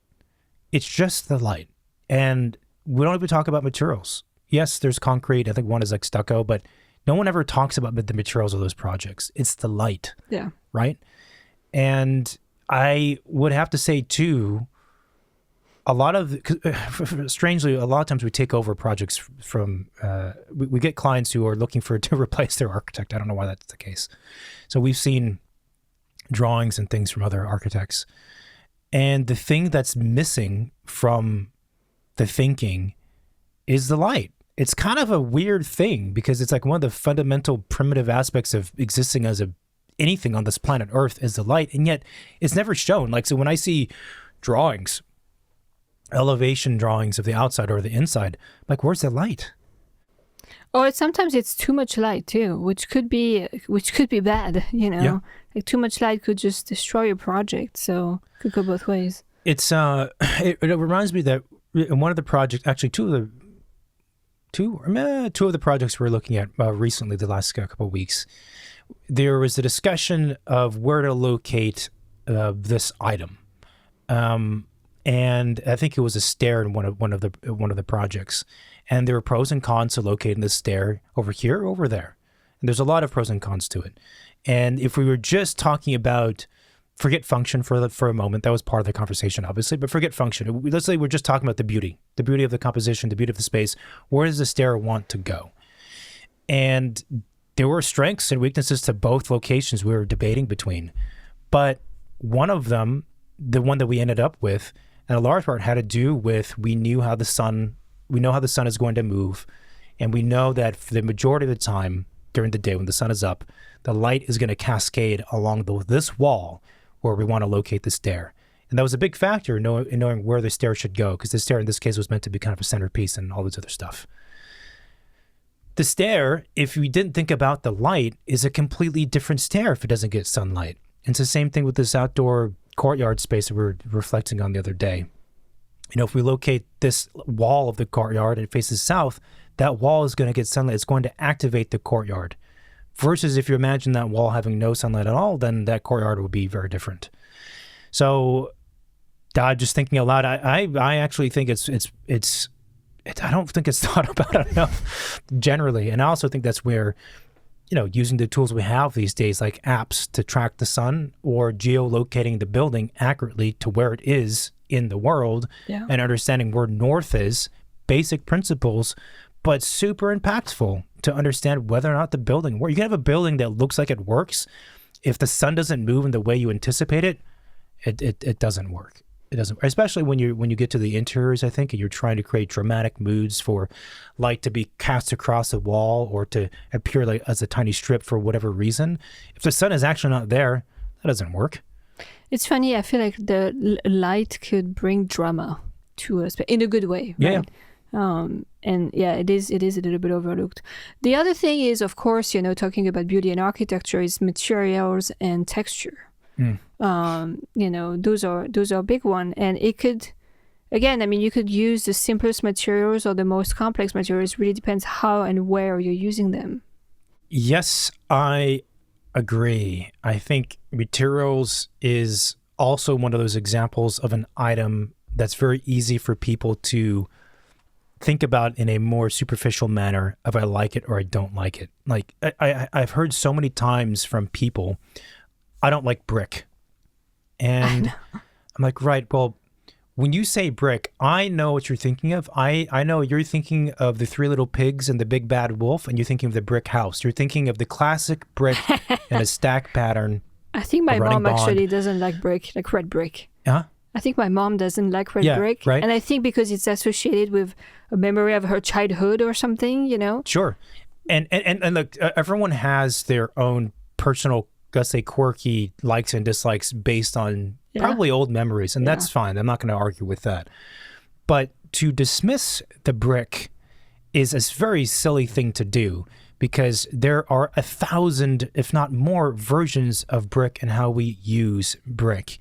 S1: It's just the light. And we don't even talk about materials. Yes, there's concrete. I think one is like stucco, but no one ever talks about the materials of those projects. It's the light.
S2: Yeah. Right?
S1: And I would have to say too, strangely, a lot of times we take over projects from, we get clients who are looking to replace their architect. I don't know why that's the case. So we've seen drawings and things from other architects. And the thing that's missing from the thinking is the light. It's kind of a weird thing because it's like one of the fundamental primitive aspects of existing as anything on this planet Earth is the light. And yet it's never shown. Like, so when I see drawings, elevation drawings of the outside or the inside, like, where's the light?
S2: Or sometimes it's too much light too, which could be bad,
S1: Yeah.
S2: Like too much light could just destroy your project. So it could go both ways.
S1: It's it reminds me that in one of the projects, actually two of the projects we're looking at recently, the last couple of weeks, there was a discussion of where to locate this item. And I think it was a stair in one of the projects, and there were pros and cons to locating the stair over here or over there. And there's a lot of pros and cons to it. And if we were just talking about, forget function for a moment, that was part of the conversation, obviously, but forget function. Let's say we're just talking about the beauty of the composition, the beauty of the space. Where does the stair want to go? And there were strengths and weaknesses to both locations we were debating between. But one of them, the one that we ended up with, and a large part had to do with we know how the sun is going to move, and we know that for the majority of the time during the day when the sun is up, the light is going to cascade along this wall where we want to locate the stair. And that was a big factor in knowing where the stair should go, because the stair in this case was meant to be kind of a centerpiece and all this other stuff. The stair, if we didn't think about the light, is a completely different stair if it doesn't get sunlight. And it's the same thing with this outdoor courtyard space that we were reflecting on the other day. If we locate this wall of the courtyard and it faces south, that wall is going to get sunlight. It's going to activate the courtyard. Versus if you imagine that wall having no sunlight at all, then that courtyard would be very different. So, just thinking out loud, I actually think it's I don't think it's thought about enough generally. And I also think that's where, using the tools we have these days, like apps to track the sun or geolocating the building accurately to where it is in the world,
S2: yeah,
S1: and understanding where north is, basic principles, but super impactful to understand whether or not the building works. You can have a building that looks like it works. If the sun doesn't move in the way you anticipate it, it doesn't work. It doesn't, especially when you get to the interiors, I think, and you're trying to create dramatic moods for light to be cast across the wall or to appear like as a tiny strip for whatever reason. If the sun is actually not there, that doesn't work.
S2: It's funny. I feel like the light could bring drama to us, but in a good way, right?
S1: Yeah.
S2: And yeah, it is a little bit overlooked. The other thing is, of course, talking about beauty and architecture, is materials and texture. Those are a big one, and it could, again, you could use the simplest materials or the most complex materials. It really depends how and where you're using them.
S1: Yes, I agree. I think materials is also one of those examples of an item that's very easy for people to think about in a more superficial manner if I like it or I don't like it. Like I've heard so many times from people, I don't like brick. And I'm like, right, well, when you say brick, I know what you're thinking of. I know you're thinking of the Three Little Pigs and the Big Bad Wolf, and you're thinking of the brick house. You're thinking of the classic brick in a stack pattern.
S2: I think my mom actually doesn't like brick, like red brick.
S1: Huh?
S2: I think my mom doesn't like red brick.
S1: Right.
S2: And I think because it's associated with a memory of her childhood or something, you know?
S1: Sure. And look, everyone has their own personal, let's say, quirky likes and dislikes based on probably old memories. And that's fine. I'm not going to argue with that. But to dismiss the brick is a very silly thing to do, because there are 1,000, if not more, versions of brick and how we use brick.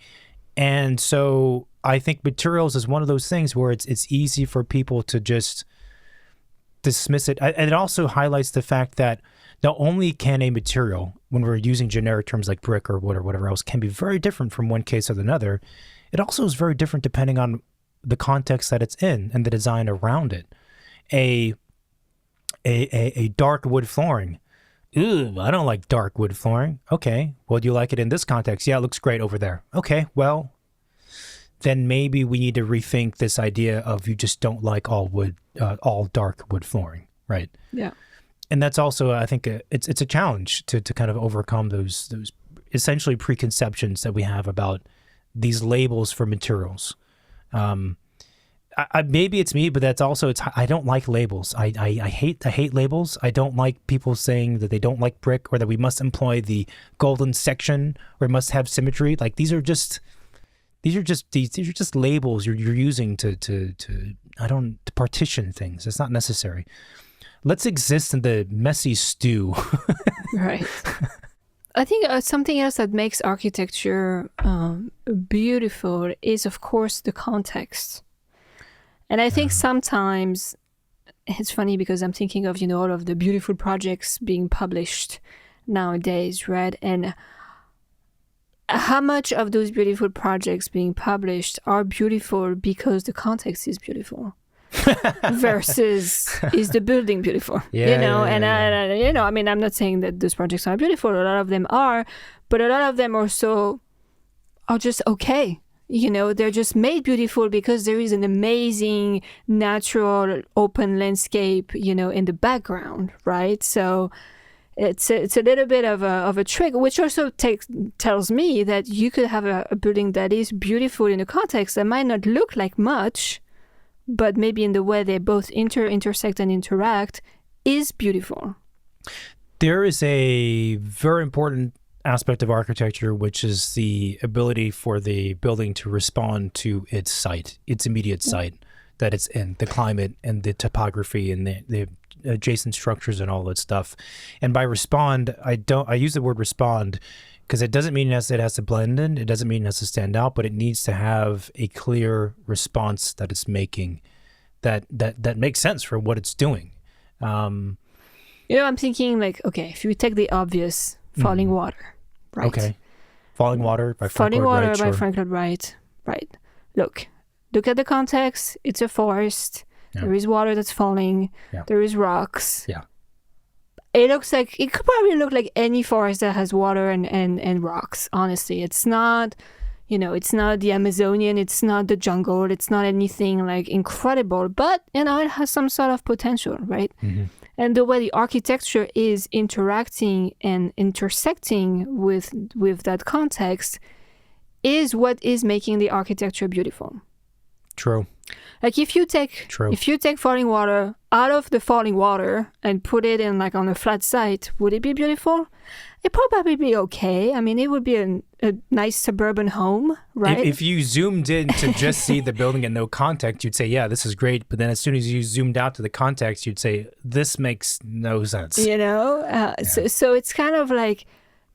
S1: And so I think materials is one of those things where it's easy for people to just dismiss it. And it also highlights the fact that not only can a material, when we're using generic terms like brick or wood or whatever else, can be very different from one case or another, it also is very different depending on the context that it's in and the design around it. A dark wood flooring. Ew, I don't like dark wood flooring. Okay, well, do you like it in this context? Yeah, it looks great over there. Okay, well, then maybe we need to rethink this idea of you just don't like all dark wood flooring, right?
S2: Yeah.
S1: And that's also, I think, it's a challenge to kind of overcome those essentially preconceptions that we have about these labels for materials. Maybe it's me, but that's also I don't like labels. I hate labels. I don't like people saying that they don't like brick or that we must employ the golden section or must have symmetry. Like these are just labels you're using to partition things. It's not necessary. Let's exist in the messy stew.
S2: Right. I think something else that makes architecture beautiful is, of course, the context. And I think sometimes it's funny because I'm thinking of, all of the beautiful projects being published nowadays, right? And how much of those beautiful projects being published are beautiful because the context is beautiful versus is the building beautiful? I mean, I'm not saying that those projects are beautiful. A lot of them are, but a lot of them also are just okay. They're just made beautiful because there is an amazing natural open landscape, in the background, right? So it's a little bit of a trick, which also tells me that you could have a building that is beautiful in a context that might not look like much, but maybe in the way they both intersect and interact is beautiful.
S1: There is a very important aspect of architecture, which is the ability for the building to respond to its site, its immediate site that it's in, the climate and the topography and the adjacent structures and all that stuff. And by respond, I use the word respond because it doesn't mean it has to blend in, it doesn't mean it has to stand out, but it needs to have a clear response that it's making that makes sense for what it's doing.
S2: I'm thinking like, okay, if you take the obvious, falling water, right?
S1: Okay. Falling Water by Frank
S2: Falling
S1: Lloyd
S2: Water
S1: Wright,
S2: by
S1: sure.
S2: Frank Lloyd Wright. Right. Look at the context. It's a forest. Yeah. There is water that's falling. Yeah. There is rocks.
S1: Yeah.
S2: It could probably look like any forest that has water and rocks, honestly. It's not, it's not the Amazonian, it's not the jungle, it's not anything like incredible, but, it has some sort of potential, right? Mm-hmm. And the way the architecture is interacting and intersecting with that context is what is making the architecture beautiful.
S1: True.
S2: Like if you take falling water out of the falling water and put it in like on a flat site, would it be beautiful? It'd probably be okay. I mean, it would be a nice suburban home, right?
S1: If you zoomed in to just see the building in no context, you'd say, yeah, this is great. But then as soon as you zoomed out to the context, you'd say, this makes no sense.
S2: So it's kind of like,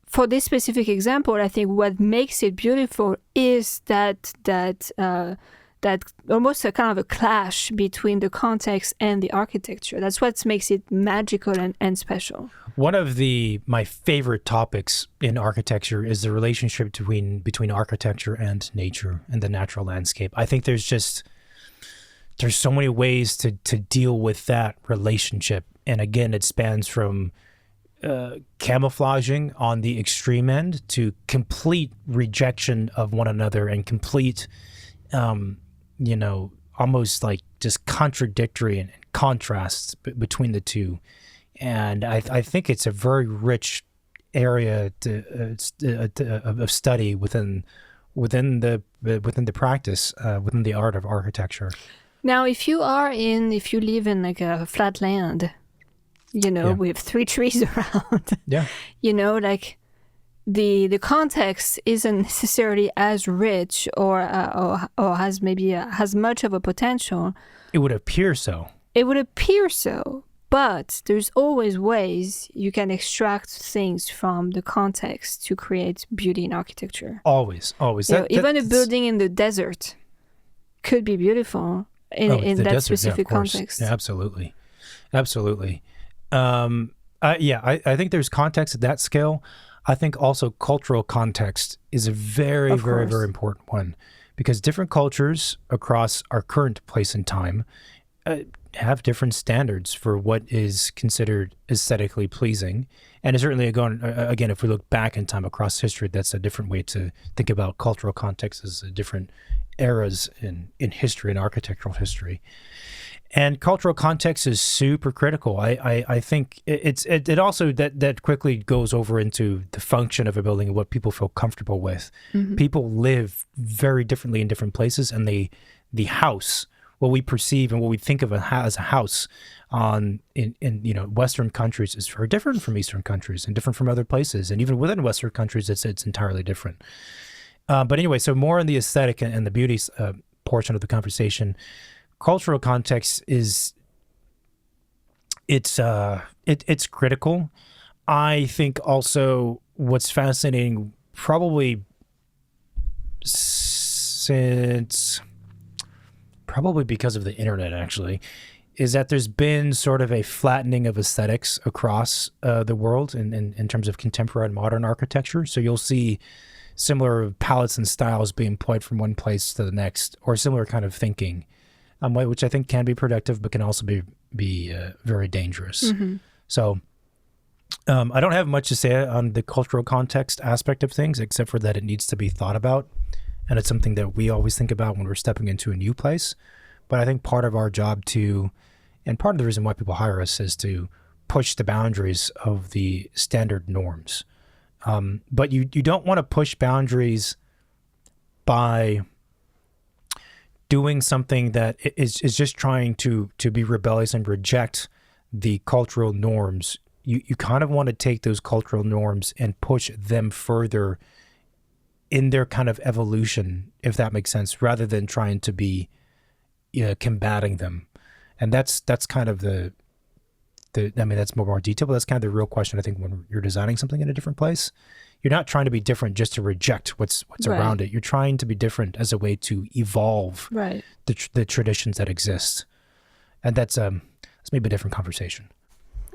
S2: for this specific example, I think what makes it beautiful is that almost a kind of a clash between the context and the architecture. That's what makes it magical and special.
S1: One of my favorite topics in architecture is the relationship between architecture and nature and the natural landscape. I think there's just there's so many ways to deal with that relationship. And again, it spans from camouflaging on the extreme end to complete rejection of one another and complete, almost like just contradictory and contrasts between the two. And I think it's a very rich area of study within the practice, within the art of architecture.
S2: Now, if you live in like a flat land, with 3 trees around, like the context isn't necessarily as rich or has maybe has much of a potential.
S1: It would appear so.
S2: But there's always ways you can extract things from the context to create beauty in architecture.
S1: Always.
S2: Even a building in the desert could be beautiful in that desert, specific context.
S1: Yeah, absolutely. I think there's context at that scale. I think also cultural context is a very, very, very important one, because different cultures across our current place and time have different standards for what is considered aesthetically pleasing. And certainly, again, if we look back in time across history, that's a different way to think about cultural context as different eras in history and architectural history. And cultural context is super critical. I think it also that quickly goes over into the function of a building and what people feel comfortable with. Mm-hmm. People live very differently in different places, and the house, what we perceive and what we think of as a house in Western countries is very different from Eastern countries and different from other places. And even within Western countries, it's entirely different. But anyway, so more in the aesthetic and the beauty portion of the conversation. Cultural context it's critical. I think also what's fascinating, probably because of the internet actually, is that there's been sort of a flattening of aesthetics across the world in terms of contemporary and modern architecture. So you'll see similar palettes and styles being employed from one place to the next, or similar kind of thinking. Which I think can be productive, but can also be very dangerous. Mm-hmm. So I don't have much to say on the cultural context aspect of things, except for that it needs to be thought about. And it's something that we always think about when we're stepping into a new place. But I think part of our job and part of the reason why people hire us, is to push the boundaries of the standard norms. But you don't want to push boundaries by doing something that is just trying to be rebellious and reject the cultural norms. You kind of want to take those cultural norms and push them further in their kind of evolution, if that makes sense, rather than trying to be combating them. And that's kind of that's more detail, but that's kind of the real question, I think, when you're designing something in a different place. You're not trying to be different just to reject what's right around it. You're trying to be different as a way to evolve the traditions that exist. And that's maybe a different conversation.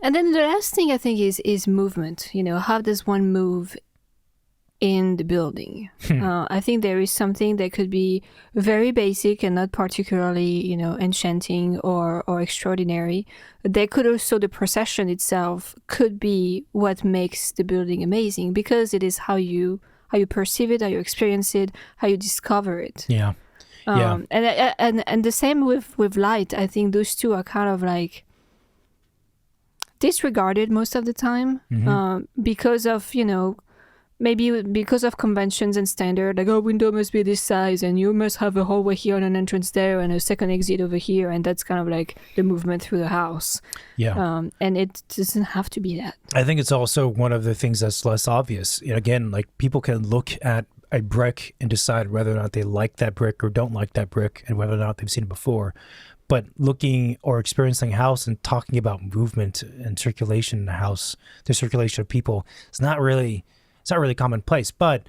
S2: And then the last thing I think is movement. How does one move in the building? I think there is something that could be very basic and not particularly, enchanting or extraordinary. There could also, the procession itself could be what makes the building amazing, because it is how you perceive it, how you experience it, how you discover it.
S1: Yeah.
S2: And the same with light. I think those two are kind of like disregarded most of the time, because of, maybe because of conventions and standard, like, window must be this size and you must have a hallway here and an entrance there and a second exit over here, and that's kind of like the movement through the house.
S1: Yeah.
S2: And it doesn't have to be that.
S1: I think it's also one of the things that's less obvious. Again, like, people can look at a brick and decide whether or not they like that brick or don't like that brick, and whether or not they've seen it before. But looking or experiencing a house and talking about movement and circulation in the house, the circulation of people, it's not really commonplace. But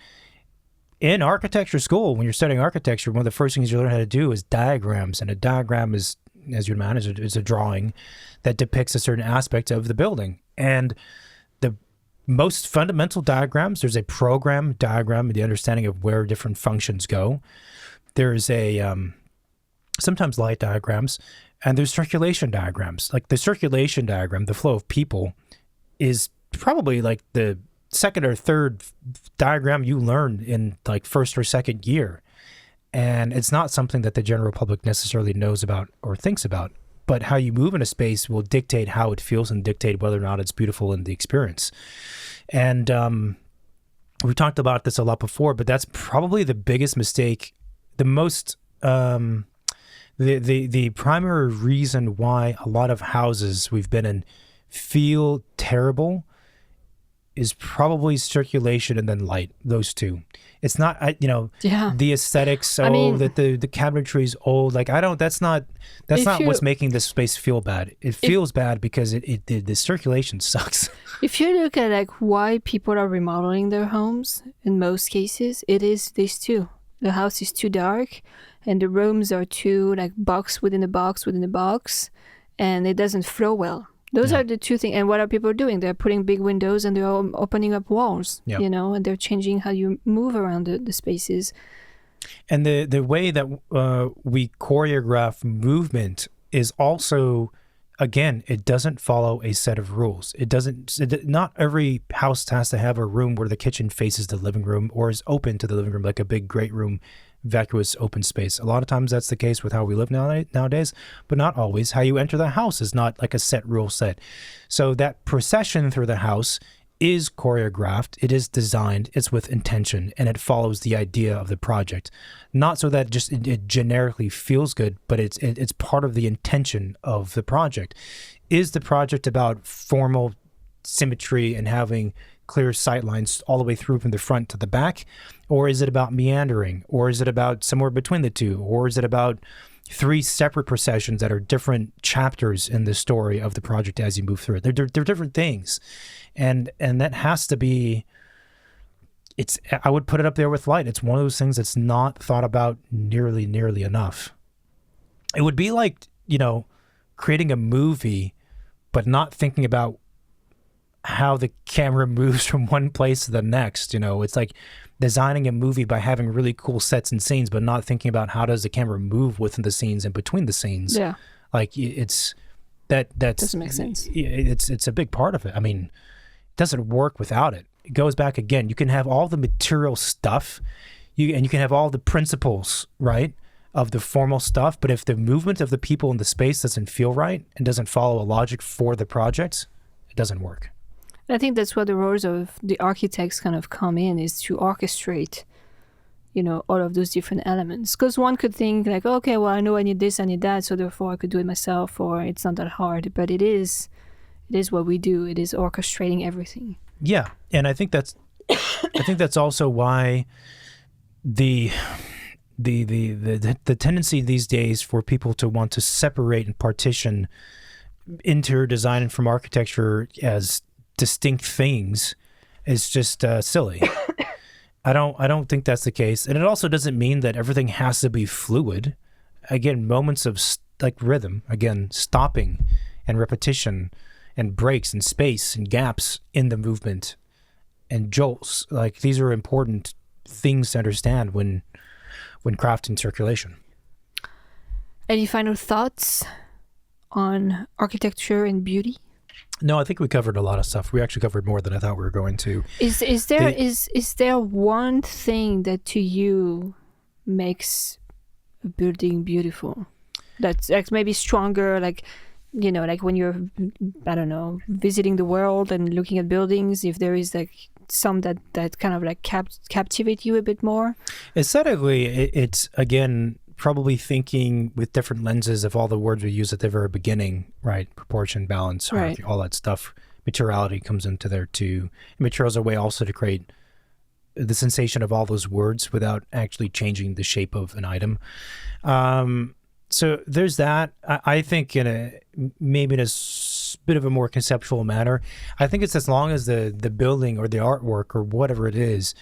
S1: in architecture school, when you're studying architecture, one of the first things you learn how to do is diagrams. And a diagram is, as you'd imagine, is a drawing that depicts a certain aspect of the building. And the most fundamental diagrams, there's a program diagram, the understanding of where different functions go. There's a sometimes light diagrams, and there's circulation diagrams. Like the circulation diagram, the flow of people, is probably like the second or third diagram you learn in like first or second year. And it's not something that the general public necessarily knows about or thinks about. But how you move in a space will dictate how it feels and dictate whether or not it's beautiful in the experience. And we talked about this a lot before, but that's probably the biggest mistake, the most, the primary reason why a lot of houses we've been in feel terrible is probably circulation and then light, those two. It's not, the aesthetics, that the cabinetry is old. Like, that's not what's making this space feel bad. It feels bad because the circulation sucks.
S2: If you look at like why people are remodeling their homes, in most cases, it is these two. The house is too dark and the rooms are too like box within a box within a box, and it doesn't flow well. Those are the two things. And what are people doing? They're putting big windows and they're opening up walls, and they're changing how you move around the spaces.
S1: And the way that we choreograph movement is also, again, it doesn't follow a set of rules. Not every house has to have a room where the kitchen faces the living room or is open to the living room, like a big, great room, vacuous open space. A lot of times that's the case with how we live nowadays, but not always. How you enter the house is not like a set rule set. So that procession through the house is choreographed, it is designed, it's with intention, and it follows the idea of the project. Not so that just it generically feels good, but it's part of the intention of the project. Is the project about formal symmetry and having clear sight lines all the way through from the front to the back? Or is it about meandering? Or is it about somewhere between the two? Or is it about three separate processions that are different chapters in the story of the project as you move through it? They're different things. And that has to be, I would put it up there with light. It's one of those things that's not thought about nearly enough. It would be like, creating a movie, but not thinking about how the camera moves from one place to the next. It's like designing a movie by having really cool sets and scenes, but not thinking about how does the camera move within the scenes and between the scenes. Yeah. Like that
S2: doesn't make sense.
S1: It's a big part of it. I mean, it doesn't work without it. It goes back again. You can have all the material stuff, and you can have all the principles, right, of the formal stuff, but if the movement of the people in the space doesn't feel right and doesn't follow a logic for the project, it doesn't work.
S2: I think that's where the roles of the architects kind of come in, is to orchestrate, all of those different elements. Because one could think like, okay, well, I know I need this, I need that, so therefore I could do it myself, or it's not that hard. But it is what we do. It is orchestrating everything.
S1: Yeah, and I think that's also why the tendency these days for people to want to separate and partition interior design from architecture as distinct things is just silly. I don't think that's the case, and it also doesn't mean that everything has to be fluid. Again, moments of like rhythm, again, stopping and repetition and breaks and space and gaps in the movement and jolts, like these are important things to understand when crafting circulation.
S2: Any final thoughts on architecture and beauty?
S1: No, I think we covered a lot of stuff. We actually covered more than I thought we were going to.
S2: Is there one thing that to you makes a building beautiful? That's like maybe stronger, like like when you're, I don't know, visiting the world and looking at buildings, if there is like some that kind of like captivate you a bit more?
S1: Aesthetically, it's again probably thinking with different lenses of all the words we use at the very beginning, right? Proportion, balance, hierarchy, all that stuff. Materiality comes into there too. Materials are a way also to create the sensation of all those words without actually changing the shape of an item. So there's that. I think in a bit of a more conceptual manner, I think it's as long as the building or the artwork or whatever it is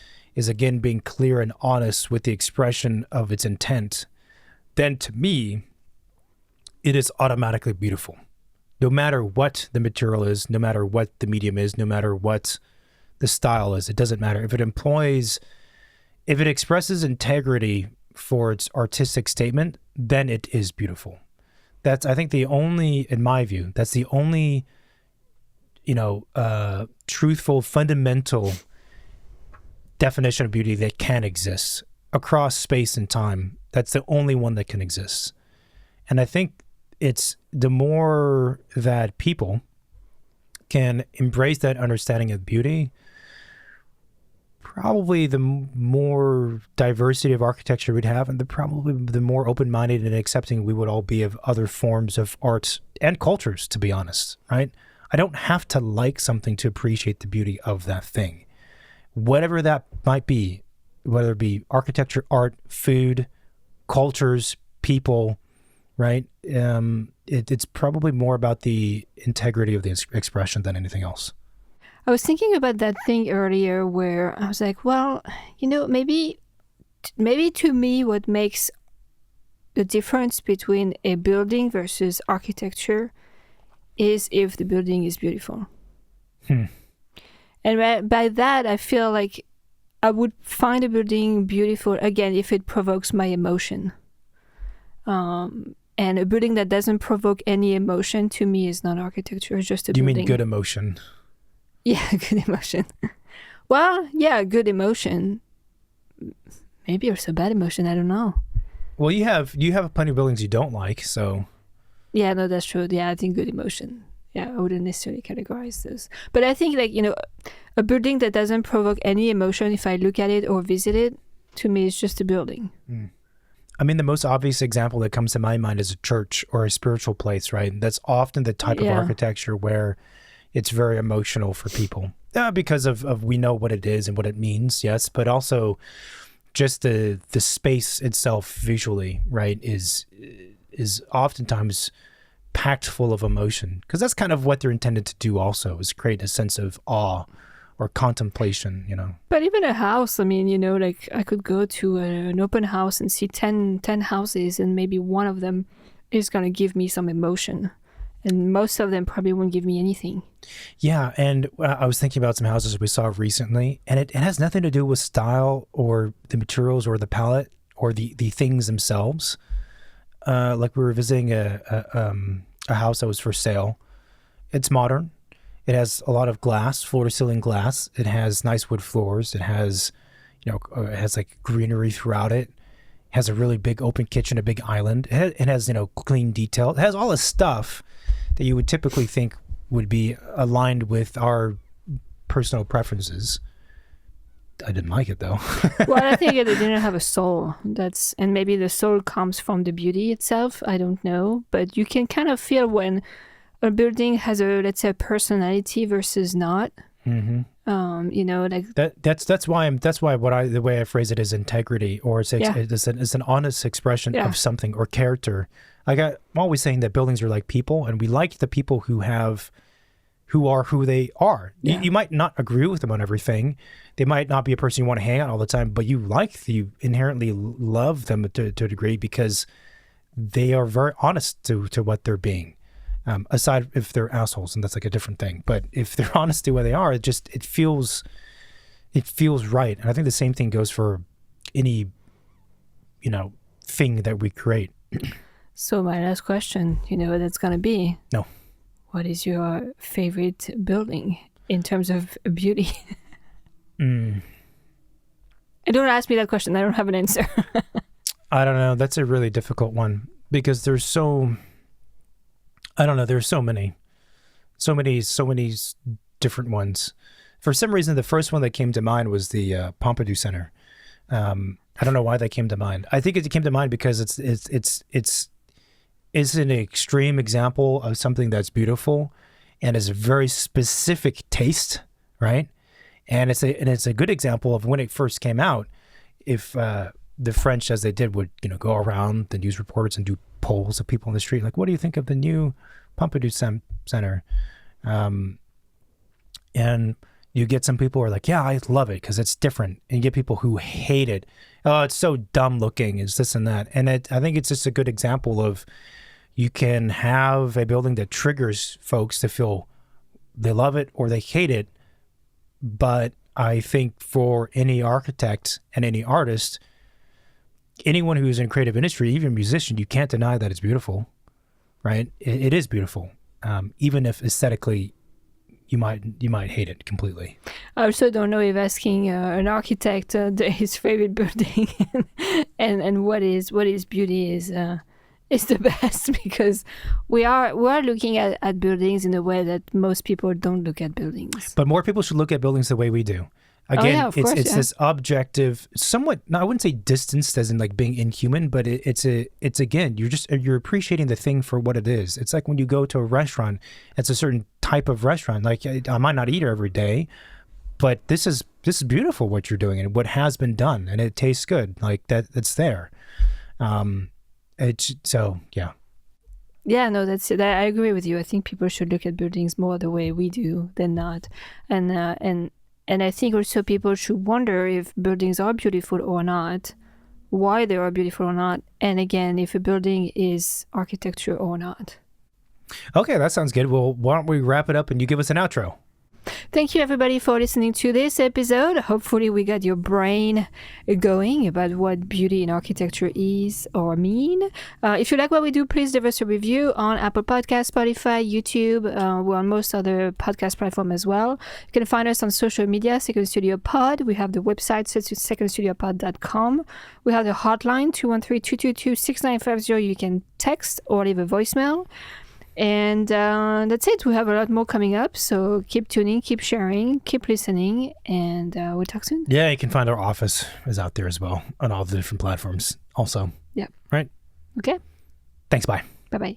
S1: again being clear and honest with the expression of its intent, then to me, it is automatically beautiful. No matter what the material is, no matter what the medium is, no matter what the style is, it doesn't matter. If it expresses integrity for its artistic statement, then it is beautiful. That's, I think, the only, in my view, that's the only, truthful, fundamental definition of beauty that can exist across space and time. That's the only one that can exist. And I think it's the more that people can embrace that understanding of beauty, probably the more diversity of architecture we'd have, and probably the more open-minded and accepting we would all be of other forms of art and cultures, to be honest, right? I don't have to like something to appreciate the beauty of that thing. Whatever that might be, whether it be architecture, art, food, cultures, people, right? It's probably more about the integrity of the expression than anything else.
S2: I was thinking about that thing earlier where I was like, well, maybe to me what makes the difference between a building versus architecture is if the building is beautiful. And by that, I feel like I would find a building beautiful, again, if it provokes my emotion. And a building that doesn't provoke any emotion to me is not architecture, it's just a building.
S1: You mean good emotion?
S2: Yeah, good emotion. Well, yeah, good emotion. Maybe also bad emotion, I don't know.
S1: Well, you have plenty of buildings you don't like, so...
S2: Yeah, no, that's true. Yeah, I think good emotion. Yeah, I wouldn't necessarily categorize those. But I think, a building that doesn't provoke any emotion if I look at it or visit it, to me, it's just a building.
S1: I mean, the most obvious example that comes to my mind is a church or a spiritual place, right? That's often the type of architecture where it's very emotional for people because of we know what it is and what it means, yes, but also just the space itself visually, right, is oftentimes packed full of emotion, because that's kind of what they're intended to do also, is create a sense of awe or contemplation,
S2: But even a house, I mean, I could go to an open house and see 10 houses, and maybe one of them is going to give me some emotion. And most of them probably won't give me anything. Yeah,
S1: and I was thinking about some houses we saw recently, and it has nothing to do with style or the materials or the palette or the things themselves. Like we were visiting a house that was for sale. It's modern. It has a lot of glass, floor-to-ceiling glass. It has nice wood floors. It has, it has like greenery throughout it. It has a really big open kitchen, a big island. It has clean detail. It has all the stuff that you would typically think would be aligned with our personal preferences. I didn't like it though.
S2: Well, I think it didn't have a soul. And maybe the soul comes from the beauty itself. I don't know, but you can kind of feel when a building has let's say, a personality versus not.
S1: Mm-hmm. That's why the way I phrase it is integrity, or it's an honest expression of something or character. I'm always saying that buildings are like people, and we like the people who are who they are. Yeah. You might not agree with them on everything. They might not be a person you want to hang out all the time, but you inherently love them to a degree because they are very honest to what they're being. Aside if they're assholes, and that's like a different thing. But if they're honest to where they are, it feels right. And I think the same thing goes for any, thing that we create.
S2: So my last question, what that's going to be?
S1: No.
S2: What is your favorite building in terms of beauty? And don't ask me that question. I don't have an answer.
S1: I don't know. That's a really difficult one because there's so many different ones. For some reason, the first one that came to mind was the Pompidou Center. I don't know why that came to mind. I think it came to mind because it's an extreme example of something that's beautiful and is a very specific taste, right? And it's a good example of when it first came out. If the French, as they did, would go around the news reports and do polls of people in the street, like, what do you think of the new Pompidou Center? And you get some people who are like, yeah, I love it because it's different. And you get people who hate it. Oh, it's so dumb looking. It's this and that. And I think it's just a good example of you can have a building that triggers folks to feel they love it or they hate it. But I think for any architect and any artist, anyone who's in creative industry, even a musician, you can't deny that it's beautiful, right? It is beautiful, even if aesthetically you might hate it completely.
S2: I also don't know if asking an architect his favorite building and what is beauty is the best, because we are looking at buildings in a way that most people don't look at buildings.
S1: But more people should look at buildings the way we do. Again, it's this objective, somewhat, no, I wouldn't say distanced as in like being inhuman, but it's again, you're appreciating the thing for what it is. It's like when you go to a restaurant, it's a certain type of restaurant. Like I might not eat it every day, but this is beautiful what you're doing and what has been done, and it tastes good. Like it's there. Yeah.
S2: Yeah, no, that's it. I agree with you. I think people should look at buildings more the way we do than not. And I think also people should wonder if buildings are beautiful or not, why they are beautiful or not, and again, if a building is architecture or not.
S1: Okay, that sounds good. Well, why don't we wrap it up and you give us an outro?
S2: Thank you, everybody, for listening to this episode. Hopefully, we got your brain going about what beauty in architecture is or mean. If you like what we do, please leave us a review on Apple Podcasts, Spotify, YouTube. We're on most other podcast platforms as well. You can find us on social media, Second Studio Pod. We have the website, secondstudiopod.com. We have the hotline, 213-222-6950. You can text or leave a voicemail. And that's it. We have a lot more coming up. So keep tuning, keep sharing, keep listening, and we'll talk soon.
S1: Yeah, you can find our office is out there as well on all the different platforms also.
S2: Yeah.
S1: Right?
S2: Okay.
S1: Thanks. Bye.
S2: Bye-bye.